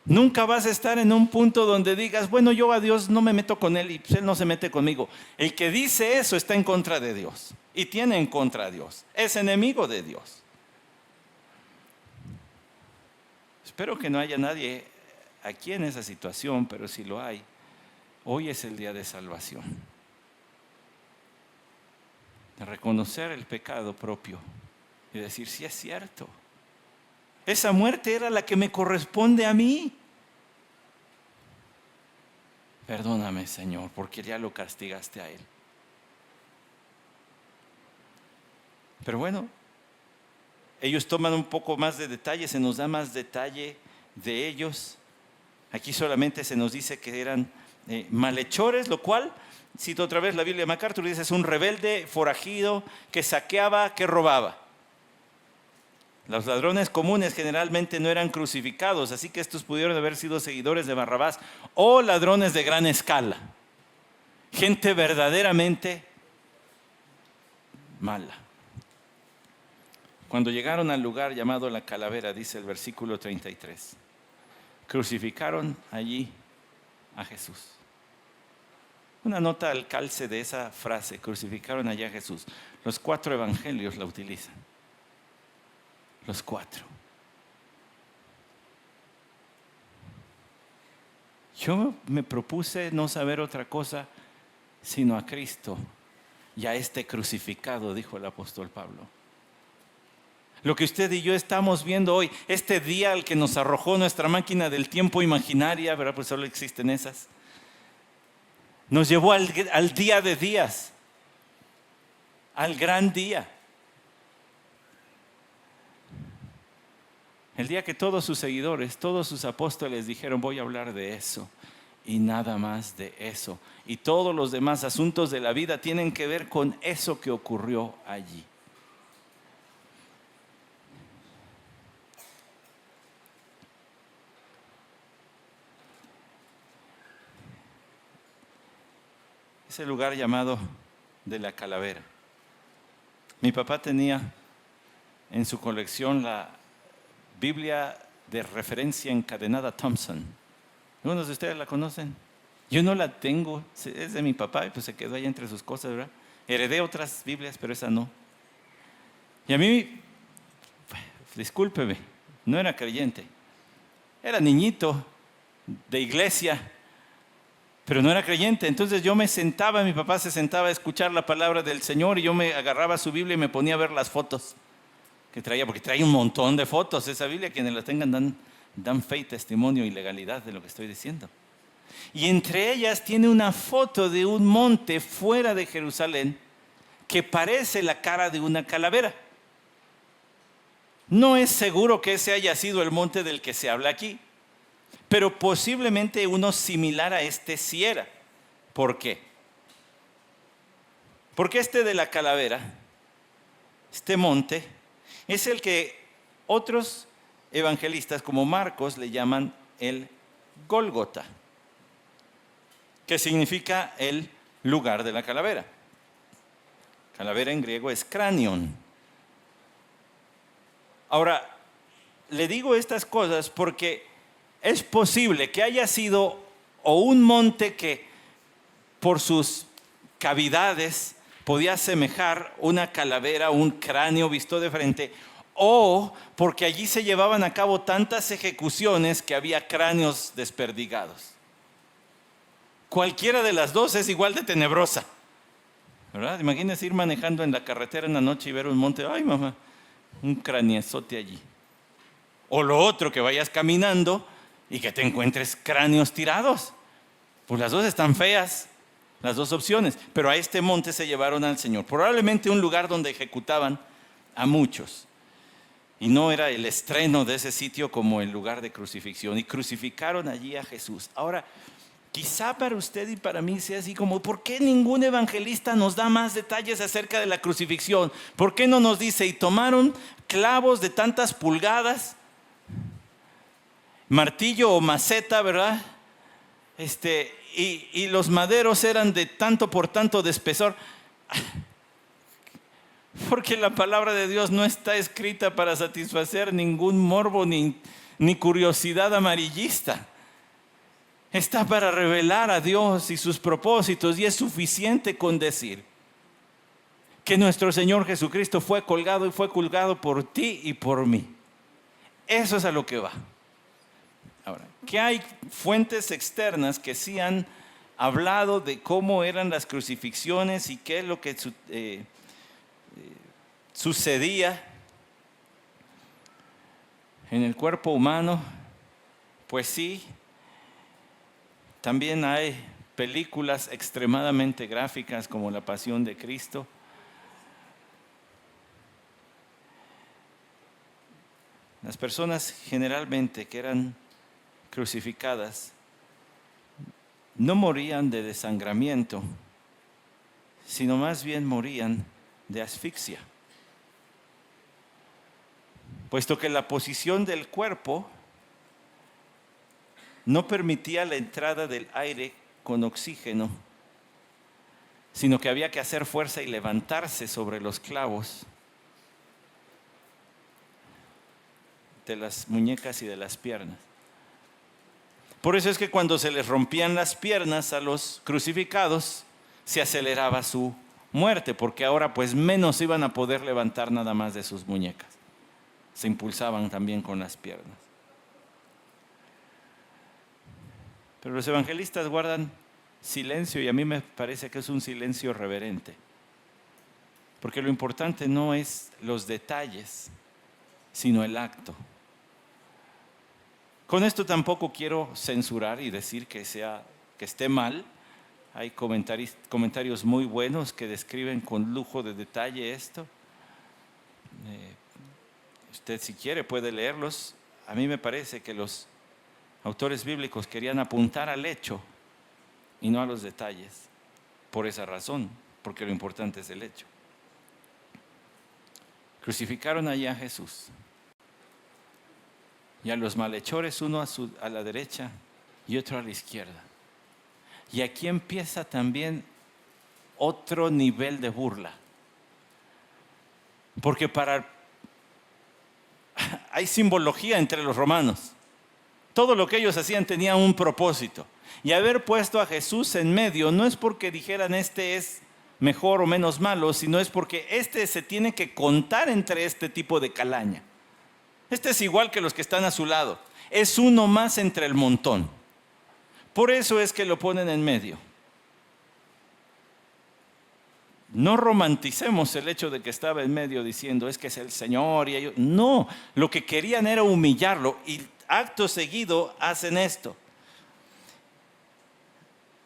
Nunca vas a estar en un punto donde digas: bueno, yo a Dios no me meto con Él y pues Él no se mete conmigo. El que dice eso está en contra de Dios y tiene en contra a Dios. Es enemigo de Dios. Espero que no haya nadie aquí en esa situación, pero si lo hay, hoy es el día de salvación. De reconocer el pecado propio y decir: sí, es cierto. Esa muerte era la que me corresponde a mí. Perdóname, Señor, porque ya lo castigaste a Él. Pero bueno, ellos toman un poco más de detalle, se nos da más detalle de ellos. Aquí solamente se nos dice que eran malhechores, lo cual, cito otra vez la Biblia de MacArthur, dice: es un rebelde forajido que saqueaba, que robaba. Los ladrones comunes generalmente no eran crucificados, así que estos pudieron haber sido seguidores de Barrabás o ladrones de gran escala. Gente verdaderamente mala. Cuando llegaron al lugar llamado La Calavera, dice el versículo 33, crucificaron allí a Jesús. Una nota al calce de esa frase: crucificaron allí a Jesús. Los 4 evangelios la utilizan. Los 4. Yo me propuse no saber otra cosa sino a Cristo y a este crucificado, dijo el apóstol Pablo. Lo que usted y yo estamos viendo hoy, este día al que nos arrojó nuestra máquina del tiempo imaginaria, ¿verdad? Pues solo existen esas. Nos llevó al día de días, al gran día. El día que todos sus seguidores, todos sus apóstoles dijeron: voy a hablar de eso y nada más de eso. Y todos los demás asuntos de la vida tienen que ver con eso que ocurrió allí. Ese lugar llamado de La Calavera. Mi papá tenía en su colección la Biblia de referencia encadenada Thompson. ¿Algunos de ustedes la conocen? Yo no la tengo, es de mi papá y pues se quedó ahí entre sus cosas, ¿verdad? Heredé otras Biblias, pero esa no. Y a mí, discúlpeme, no era creyente. Era niñito de iglesia, pero no era creyente. Entonces yo me sentaba, mi papá se sentaba a escuchar la palabra del Señor y yo me agarraba su Biblia y me ponía a ver las fotos que traía, porque trae un montón de fotos esa Biblia. Quienes la tengan dan fe y testimonio y legalidad de lo que estoy diciendo. Y entre ellas tiene una foto de un monte fuera de Jerusalén que parece la cara de una calavera. No es seguro que ese haya sido el monte del que se habla aquí, pero posiblemente uno similar a este sí era. ¿Por qué? Porque este de la calavera, este monte, es el que otros evangelistas como Marcos le llaman el Gólgota, que significa el lugar de la calavera. Calavera en griego es cranion. Ahora, le digo estas cosas porque es posible que haya sido o un monte que por sus cavidades podía asemejar una calavera, un cráneo visto de frente, o porque allí se llevaban a cabo tantas ejecuciones que había cráneos desperdigados. Cualquiera de las dos es igual de tenebrosa, ¿verdad? Imagínense ir manejando en la carretera en la noche y ver un monte, ay mamá, un craniezote allí. O lo otro, que vayas caminando y que te encuentres cráneos tirados. Pues las dos están feas, las dos opciones. Pero a este monte se llevaron al Señor. Probablemente un lugar donde ejecutaban a muchos. Y no era el estreno de ese sitio como el lugar de crucifixión. Y crucificaron allí a Jesús. Ahora, quizá para usted y para mí sea así como, ¿por qué ningún evangelista nos da más detalles acerca de la crucifixión? ¿Por qué no nos dice, y tomaron clavos de tantas pulgadas, martillo o maceta, ¿verdad? Y los maderos eran de tanto por tanto de espesor? Porque la palabra de Dios no está escrita para satisfacer ningún morbo ni curiosidad amarillista. Está para revelar a Dios y sus propósitos, y es suficiente con decir que nuestro Señor Jesucristo fue colgado y fue colgado por ti y por mí. Eso es a lo que va. Ahora, que hay fuentes externas que sí han hablado de cómo eran las crucifixiones y qué es lo que sucedía en el cuerpo humano. Pues sí, también hay películas extremadamente gráficas como La Pasión de Cristo. Las personas generalmente que eran crucificadas no morían de desangramiento, sino más bien morían de asfixia, puesto que la posición del cuerpo no permitía la entrada del aire con oxígeno, sino que había que hacer fuerza y levantarse sobre los clavos de las muñecas y de las piernas. Por eso es que cuando se les rompían las piernas a los crucificados, se aceleraba su muerte, porque ahora pues menos iban a poder levantar nada más de sus muñecas. Se impulsaban también con las piernas. Pero los evangelistas guardan silencio, y a mí me parece que es un silencio reverente, porque lo importante no es los detalles, sino el acto. Con esto tampoco quiero censurar y decir que esté mal. Hay comentarios muy buenos que describen con lujo de detalle esto. Usted, si quiere, puede leerlos. A mí me parece que los autores bíblicos querían apuntar al hecho y no a los detalles. Por esa razón, porque lo importante es el hecho. Crucificaron allí a Jesús y a los malhechores, uno a la derecha y otro a la izquierda. Y aquí empieza también otro nivel de burla, porque hay simbología entre los romanos. Todo lo que ellos hacían tenía un propósito, y haber puesto a Jesús en medio no es porque dijeran este es mejor o menos malo, sino es porque este se tiene que contar entre este tipo de calaña. Este es igual que los que están a su lado, es uno más entre el montón. Por eso es que lo ponen en medio. No romanticemos el hecho de que estaba en medio diciendo es que es el Señor y ellos. No, lo que querían era humillarlo, y acto seguido hacen esto.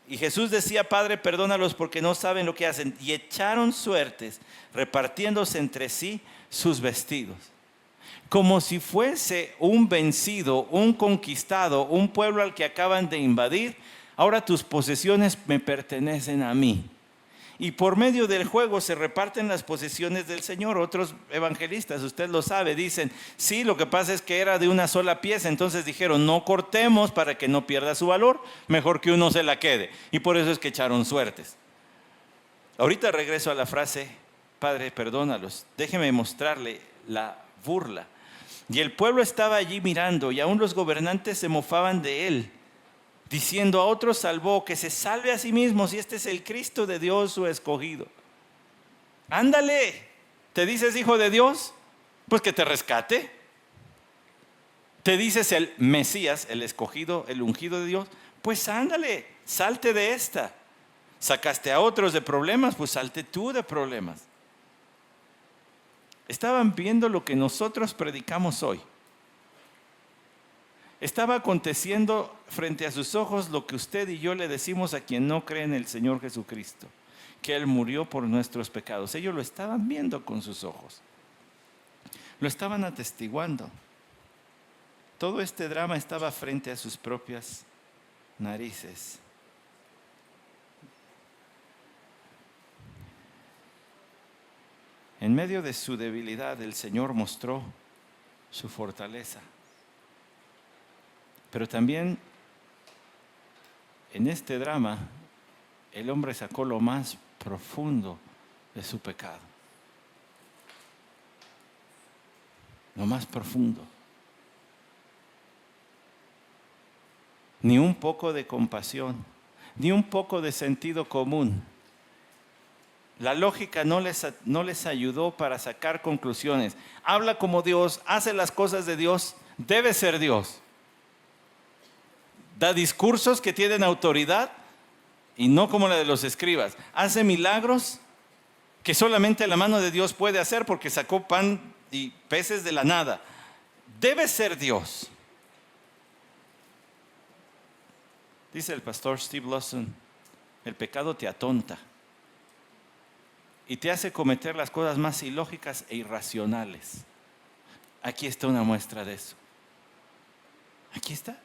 Y Jesús decía, Padre, perdónalos porque no saben lo que hacen. Y echaron suertes, repartiéndose entre sí sus vestidos, como si fuese un vencido, un conquistado, un pueblo al que acaban de invadir. Ahora tus posesiones me pertenecen a mí. Y por medio del juego se reparten las posesiones del Señor. Otros evangelistas, usted lo sabe, dicen, sí, lo que pasa es que era de una sola pieza. Entonces dijeron, no cortemos para que no pierda su valor, mejor que uno se la quede. Y por eso es que echaron suertes. Ahorita regreso a la frase, Padre, perdónalos. Déjeme mostrarle la burla. Y el pueblo estaba allí mirando, y aún los gobernantes se mofaban de él, diciendo, a otros salvó, que se salve a sí mismo si este es el Cristo de Dios, su escogido. Ándale, ¿te dices hijo de Dios? Pues que te rescate. ¿Te dices el Mesías, el escogido, el ungido de Dios? Pues ándale, salte de esta. ¿Sacaste a otros de problemas? Pues salte tú de problemas. Estaban viendo lo que nosotros predicamos hoy. Estaba aconteciendo frente a sus ojos lo que usted y yo le decimos a quien no cree en el Señor Jesucristo, que Él murió por nuestros pecados. Ellos lo estaban viendo con sus ojos. Lo estaban atestiguando. Todo este drama estaba frente a sus propias narices. En medio de su debilidad, el Señor mostró su fortaleza. Pero también en este drama, el hombre sacó lo más profundo de su pecado. Lo más profundo. Ni un poco de compasión, ni un poco de sentido común. La lógica no les ayudó para sacar conclusiones. Habla como Dios, hace las cosas de Dios, debe ser Dios. Da discursos que tienen autoridad y no como la de los escribas. Hace milagros que solamente la mano de Dios puede hacer porque sacó pan y peces de la nada. Debe ser Dios. Dice el pastor Steve Lawson, el pecado te atonta y te hace cometer las cosas más ilógicas e irracionales. Aquí está una muestra de eso. Aquí está.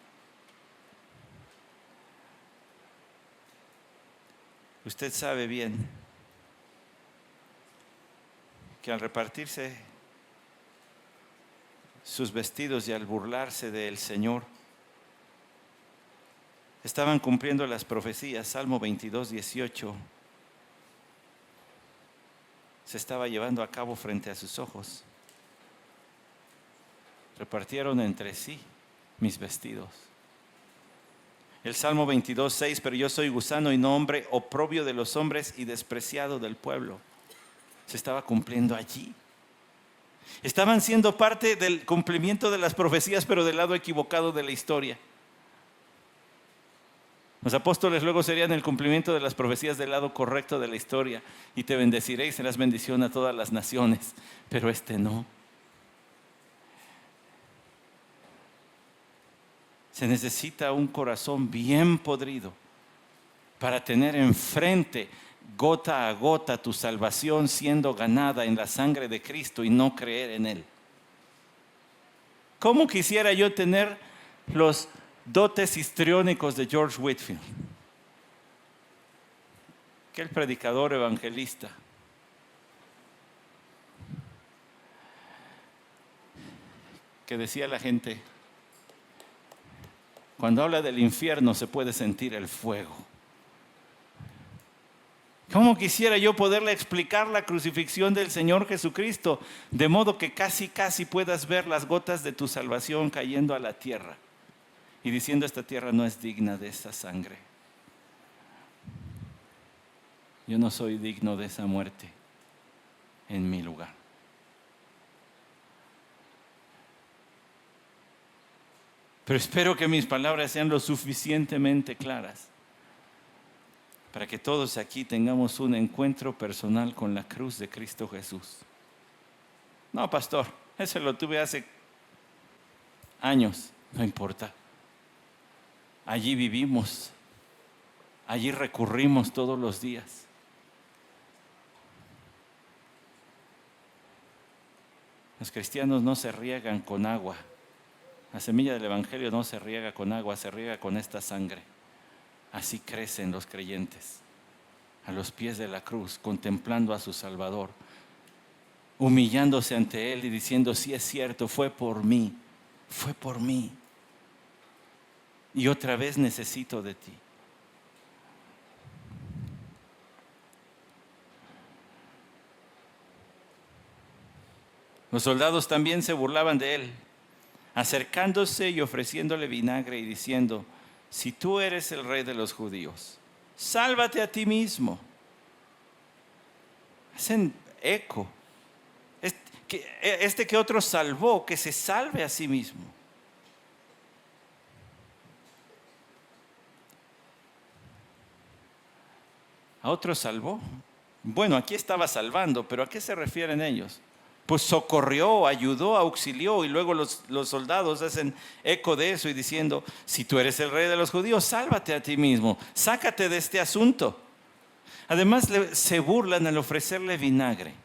Usted sabe bien que al repartirse sus vestidos y al burlarse del Señor, estaban cumpliendo las profecías. Salmo 22, 18 se estaba llevando a cabo frente a sus ojos. Repartieron entre sí mis vestidos. El Salmo 22, 6, pero yo soy gusano y no hombre, oprobio de los hombres y despreciado del pueblo. Se estaba cumpliendo allí. Estaban siendo parte del cumplimiento de las profecías, pero del lado equivocado de la historia. Los apóstoles luego serían el cumplimiento de las profecías del lado correcto de la historia. Y te bendeciré y serás bendición a todas las naciones. Pero este no. Se necesita un corazón bien podrido para tener enfrente, gota a gota, tu salvación siendo ganada en la sangre de Cristo y no creer en Él. ¿Cómo quisiera yo tener los dotes histriónicos de George Whitefield? Aquel predicador evangelista. Que decía a la gente, cuando habla del infierno se puede sentir el fuego. ¿Cómo quisiera yo poderle explicar la crucifixión del Señor Jesucristo de modo que casi puedas ver las gotas de tu salvación cayendo a la tierra y diciendo esta tierra no es digna de esa sangre? Yo no soy digno de esa muerte en mi lugar. Pero espero que mis palabras sean lo suficientemente claras para que todos aquí tengamos un encuentro personal con la cruz de Cristo Jesús. No, pastor, eso lo tuve hace años, no importa. Allí vivimos, allí recurrimos todos los días. Los cristianos no se riegan con agua. La semilla del Evangelio no se riega con agua, se riega con esta sangre. Así crecen los creyentes, a los pies de la cruz, contemplando a su Salvador, humillándose ante Él y diciendo, sí es cierto, fue por mí. Y otra vez necesito de ti. Los soldados también se burlaban de Él, acercándose y ofreciéndole vinagre y diciendo, si tú eres el rey de los judíos, sálvate a ti mismo. Hacen eco. Este que otro salvó, que se salve a sí mismo. A otro salvó. Bueno, aquí estaba salvando, pero ¿a qué se refieren ellos? Pues socorrió, ayudó, auxilió, y luego los soldados hacen eco de eso y diciendo, si tú eres el rey de los judíos, sálvate a ti mismo, sácate de este asunto. Además se burlan al ofrecerle vinagre.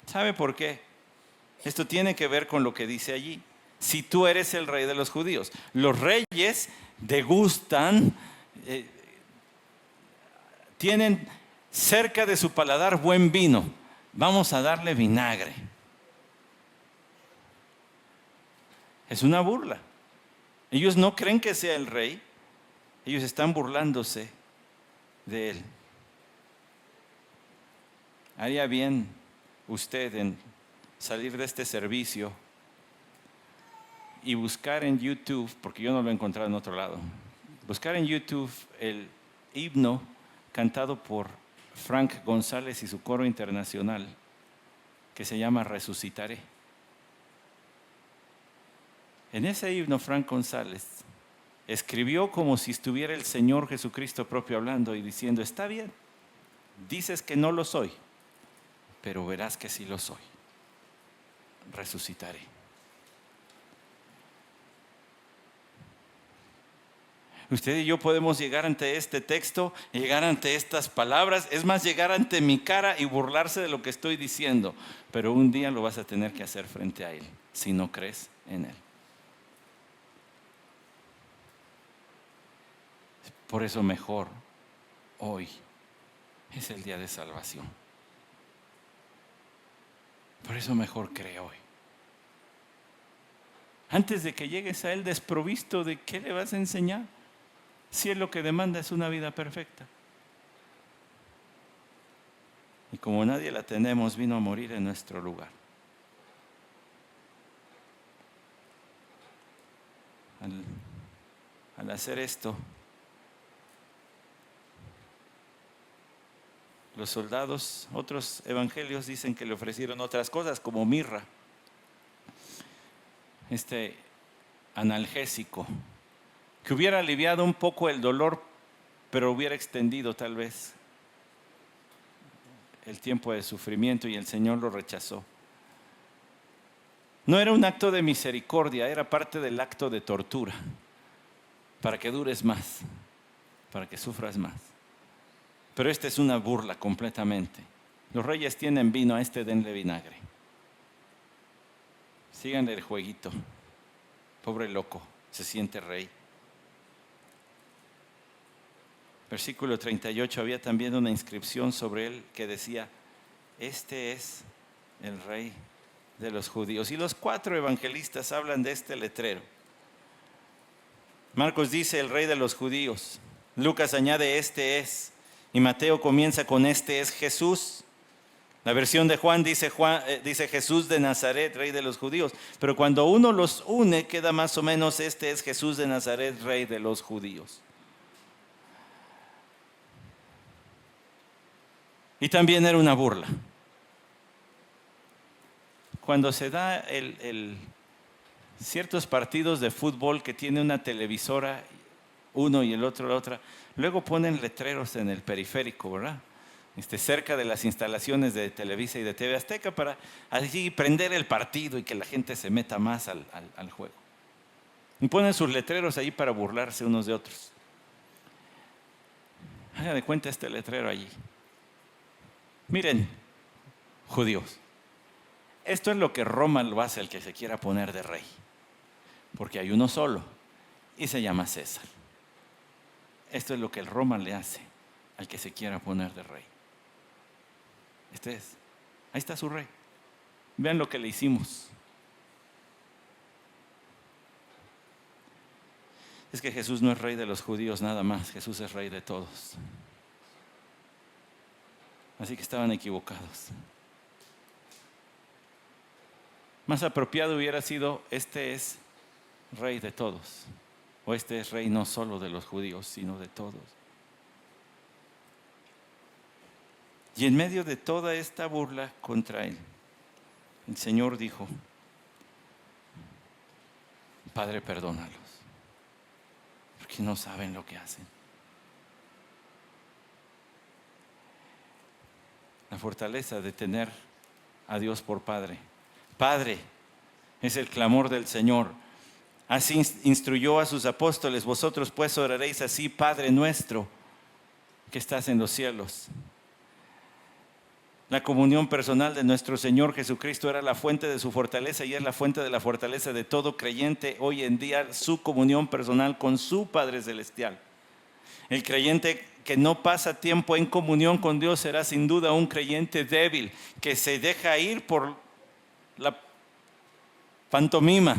¿Sabe por qué? Esto tiene que ver con lo que dice allí. Si tú eres el rey de los judíos. Los reyes degustan, tienen cerca de su paladar buen vino. Vamos a darle vinagre. Es una burla. Ellos no creen que sea el rey. Ellos están burlándose de él. Haría bien usted en salir de este servicio y buscar en YouTube, porque yo no lo he encontrado en otro lado, buscar en YouTube el himno cantado por Frank González y su coro internacional, que se llama Resucitaré. En ese himno, Frank González escribió como si estuviera el Señor Jesucristo propio hablando y diciendo: está bien, dices que no lo soy, pero verás que sí lo soy. Resucitaré. Usted y yo podemos llegar ante este texto, llegar ante estas palabras, es más, llegar ante mi cara y burlarse de lo que estoy diciendo, pero un día lo vas a tener que hacer frente a Él, si no crees en Él. Por eso mejor hoy es el día de salvación. Por eso mejor cree hoy. Antes de que llegues a Él desprovisto, ¿de qué le vas a enseñar? Si Él lo que demanda es una vida perfecta. Y como nadie la tenemos, vino a morir en nuestro lugar. Al hacer esto, los soldados, otros evangelios dicen que le ofrecieron otras cosas como mirra, este analgésico, que hubiera aliviado un poco el dolor, pero hubiera extendido tal vez el tiempo de sufrimiento, y el Señor lo rechazó. No era un acto de misericordia, era parte del acto de tortura, para que dures más, para que sufras más. Pero esta es una burla completamente. Los reyes tienen vino, a este denle vinagre. Síganle el jueguito. Pobre loco, se siente rey. Versículo 38, había también una inscripción sobre él que decía: este es el rey de los judíos. Y los 4 evangelistas hablan de este letrero. Marcos dice: el rey de los judíos. Lucas añade: este es. Y Mateo comienza con: este es Jesús. La versión de Juan dice Jesús de Nazaret, rey de los judíos. Pero cuando uno los une, queda más o menos: este es Jesús de Nazaret, rey de los judíos. Y también era una burla. Cuando se da ciertos partidos de fútbol que tiene una televisora, uno y el otro la otra, luego ponen letreros en el periférico, ¿verdad? Cerca de las instalaciones de Televisa y de TV Azteca, para allí prender el partido y que la gente se meta más al juego. Y ponen sus letreros ahí para burlarse unos de otros. Haga de cuenta este letrero allí. Miren, judíos, esto es lo que Roma lo hace al que se quiera poner de rey, porque hay uno solo y se llama César. Esto es lo que el Roma le hace al que se quiera poner de rey. Ahí está su rey. Vean lo que le hicimos. Es que Jesús no es rey de los judíos nada más, Jesús es rey de todos. Así que estaban equivocados. Más apropiado hubiera sido: este es rey de todos. O este es rey no solo de los judíos, sino de todos. Y en medio de toda esta burla contra él, el Señor dijo: Padre, perdónalos, porque no saben lo que hacen. La fortaleza de tener a Dios por Padre. Padre es el clamor del Señor. Así instruyó a sus apóstoles: vosotros pues oraréis así: Padre nuestro que estás en los cielos. La comunión personal de nuestro Señor Jesucristo era la fuente de su fortaleza y es la fuente de la fortaleza de todo creyente hoy en día, su comunión personal con su Padre Celestial. El creyente que no pasa tiempo en comunión con Dios será sin duda un creyente débil, que se deja ir por la pantomima.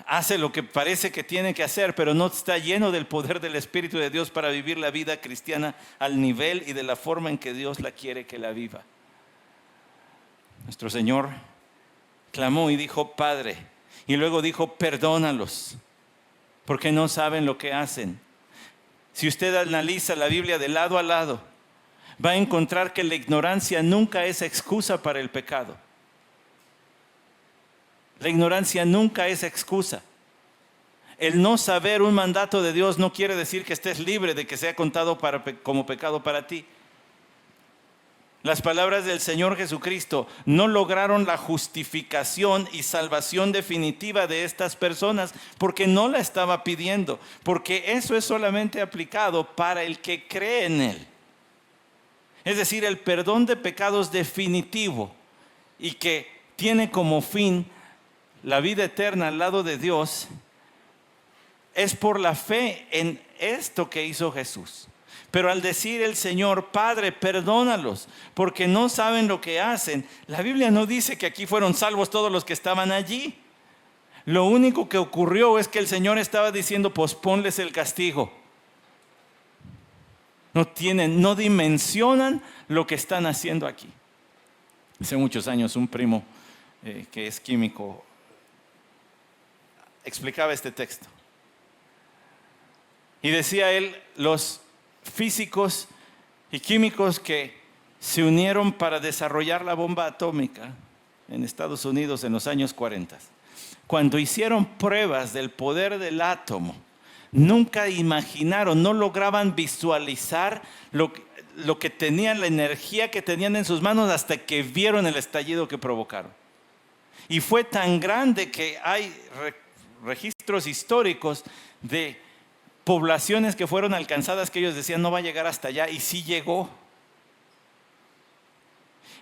Hace lo que parece que tiene que hacer, pero no está lleno del poder del Espíritu de Dios para vivir la vida cristiana al nivel y de la forma en que Dios la quiere que la viva. Nuestro Señor clamó y dijo, Padre, y luego dijo, perdónalos, porque no saben lo que hacen. Si usted analiza la Biblia de lado a lado, va a encontrar que la ignorancia nunca es excusa para el pecado. La ignorancia nunca es excusa. El no saber un mandato de Dios no quiere decir que estés libre de que sea contado como pecado para ti. Las palabras del Señor Jesucristo no lograron la justificación y salvación definitiva de estas personas porque no la estaba pidiendo, porque eso es solamente aplicado para el que cree en Él. Es decir, el perdón de pecados definitivo y que tiene como fin la vida eterna al lado de Dios es por la fe en esto que hizo Jesús. Pero al decir el Señor, Padre, perdónalos, porque no saben lo que hacen, la Biblia no dice que aquí fueron salvos todos los que estaban allí. Lo único que ocurrió es que el Señor estaba diciendo, posponles el castigo. No dimensionan lo que están haciendo aquí. Hace muchos años un primo que es químico explicaba este texto. Y decía él, los físicos y químicos que se unieron para desarrollar la bomba atómica en Estados Unidos en los años 40, cuando hicieron pruebas del poder del átomo, nunca imaginaron, no lograban visualizar lo que tenían, la energía que tenían en sus manos hasta que vieron el estallido que provocaron. Y fue tan grande que hay registros históricos de poblaciones que fueron alcanzadas que ellos decían no va a llegar hasta allá, y sí llegó.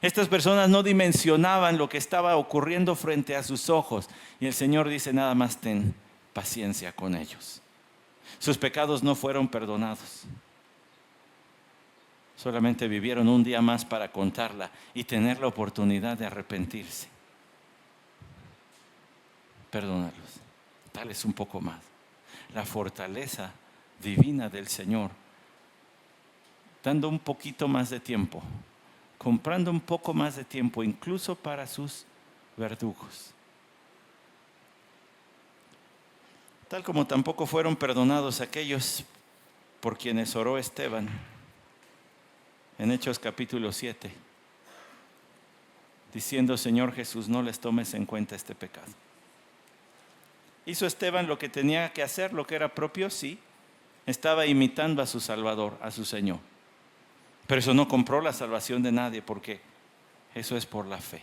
Estas personas no dimensionaban lo que estaba ocurriendo frente a sus ojos, y el Señor dice, nada más ten paciencia con ellos. Sus pecados no fueron perdonados, solamente vivieron un día más para contarla y tener la oportunidad de arrepentirse. Perdónalos, dales un poco más. La fortaleza divina del Señor, dando un poquito más de tiempo, comprando un poco más de tiempo, incluso para sus verdugos. Tal como tampoco fueron perdonados aquellos por quienes oró Esteban en Hechos capítulo 7, diciendo, Señor Jesús, no les tomes en cuenta este pecado. ¿Hizo Esteban lo que tenía que hacer, lo que era propio? Sí. Estaba imitando a su Salvador, a su Señor. Pero eso no compró la salvación de nadie, porque eso es por la fe.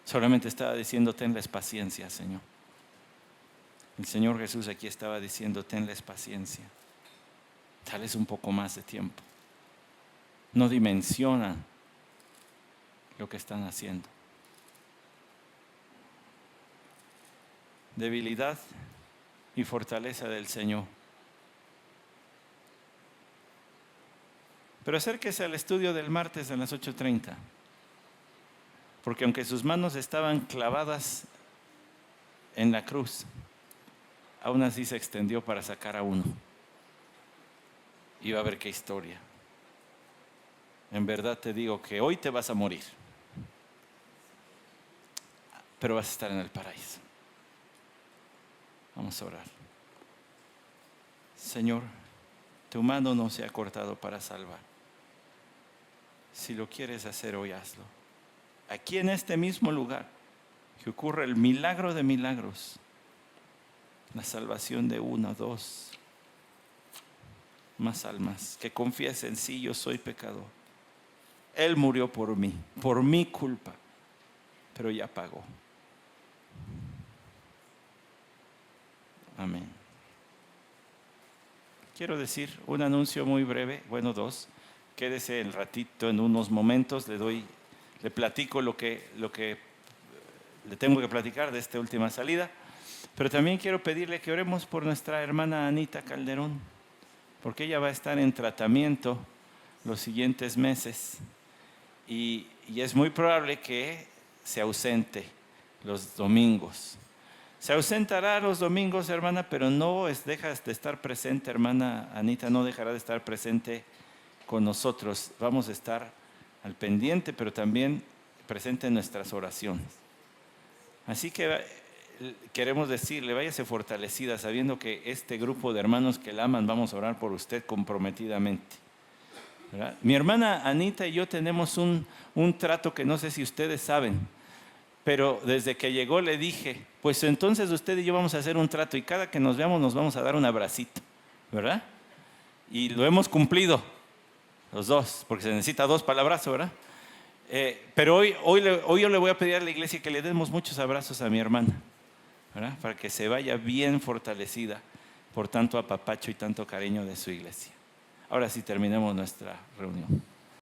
Solamente estaba diciendo, tenles paciencia, Señor. El Señor Jesús aquí estaba diciendo, tenles paciencia. Dales un poco más de tiempo. No dimensionan lo que están haciendo. Debilidad y fortaleza del Señor. Pero acérquese al estudio del martes a las 8:30, porque aunque sus manos estaban clavadas en la cruz, aún así se extendió para sacar a uno. Y va a ver qué historia. En verdad te digo que hoy te vas a morir, pero vas a estar en el paraíso. Vamos a orar. Señor, tu mano no se ha cortado para salvar. Si lo quieres hacer hoy, hazlo. Aquí en este mismo lugar, que ocurre el milagro de milagros, la salvación de 1, 2, más almas que confiesen, sí, yo soy pecador. Él murió por mí, por mi culpa, pero ya pagó. Amén. Quiero decir un anuncio muy breve, bueno, dos. quédese el ratito en unos momentos, le platico lo que le tengo que platicar de esta última salida. Pero también quiero pedirle que oremos por nuestra hermana Anita Calderón, porque ella va a estar en tratamiento los siguientes meses y es muy probable que se ausente los domingos. Se ausentará los domingos, hermana, pero no deja de estar presente, hermana Anita, no dejará de estar presente con nosotros. Vamos a estar al pendiente, pero también presente en nuestras oraciones. Así que queremos decirle, váyase fortalecida, sabiendo que este grupo de hermanos que la aman, vamos a orar por usted comprometidamente, ¿verdad? Mi hermana Anita y yo tenemos un trato que no sé si ustedes saben, pero desde que llegó le dije, pues entonces usted y yo vamos a hacer un trato y cada que nos veamos nos vamos a dar un abracito, ¿verdad? Y lo hemos cumplido, los dos, porque se necesita dos para el abrazo, ¿verdad? Pero hoy yo le voy a pedir a la iglesia que le demos muchos abrazos a mi hermana, ¿verdad? Para que se vaya bien fortalecida por tanto apapacho y tanto cariño de su iglesia. Ahora sí terminemos nuestra reunión.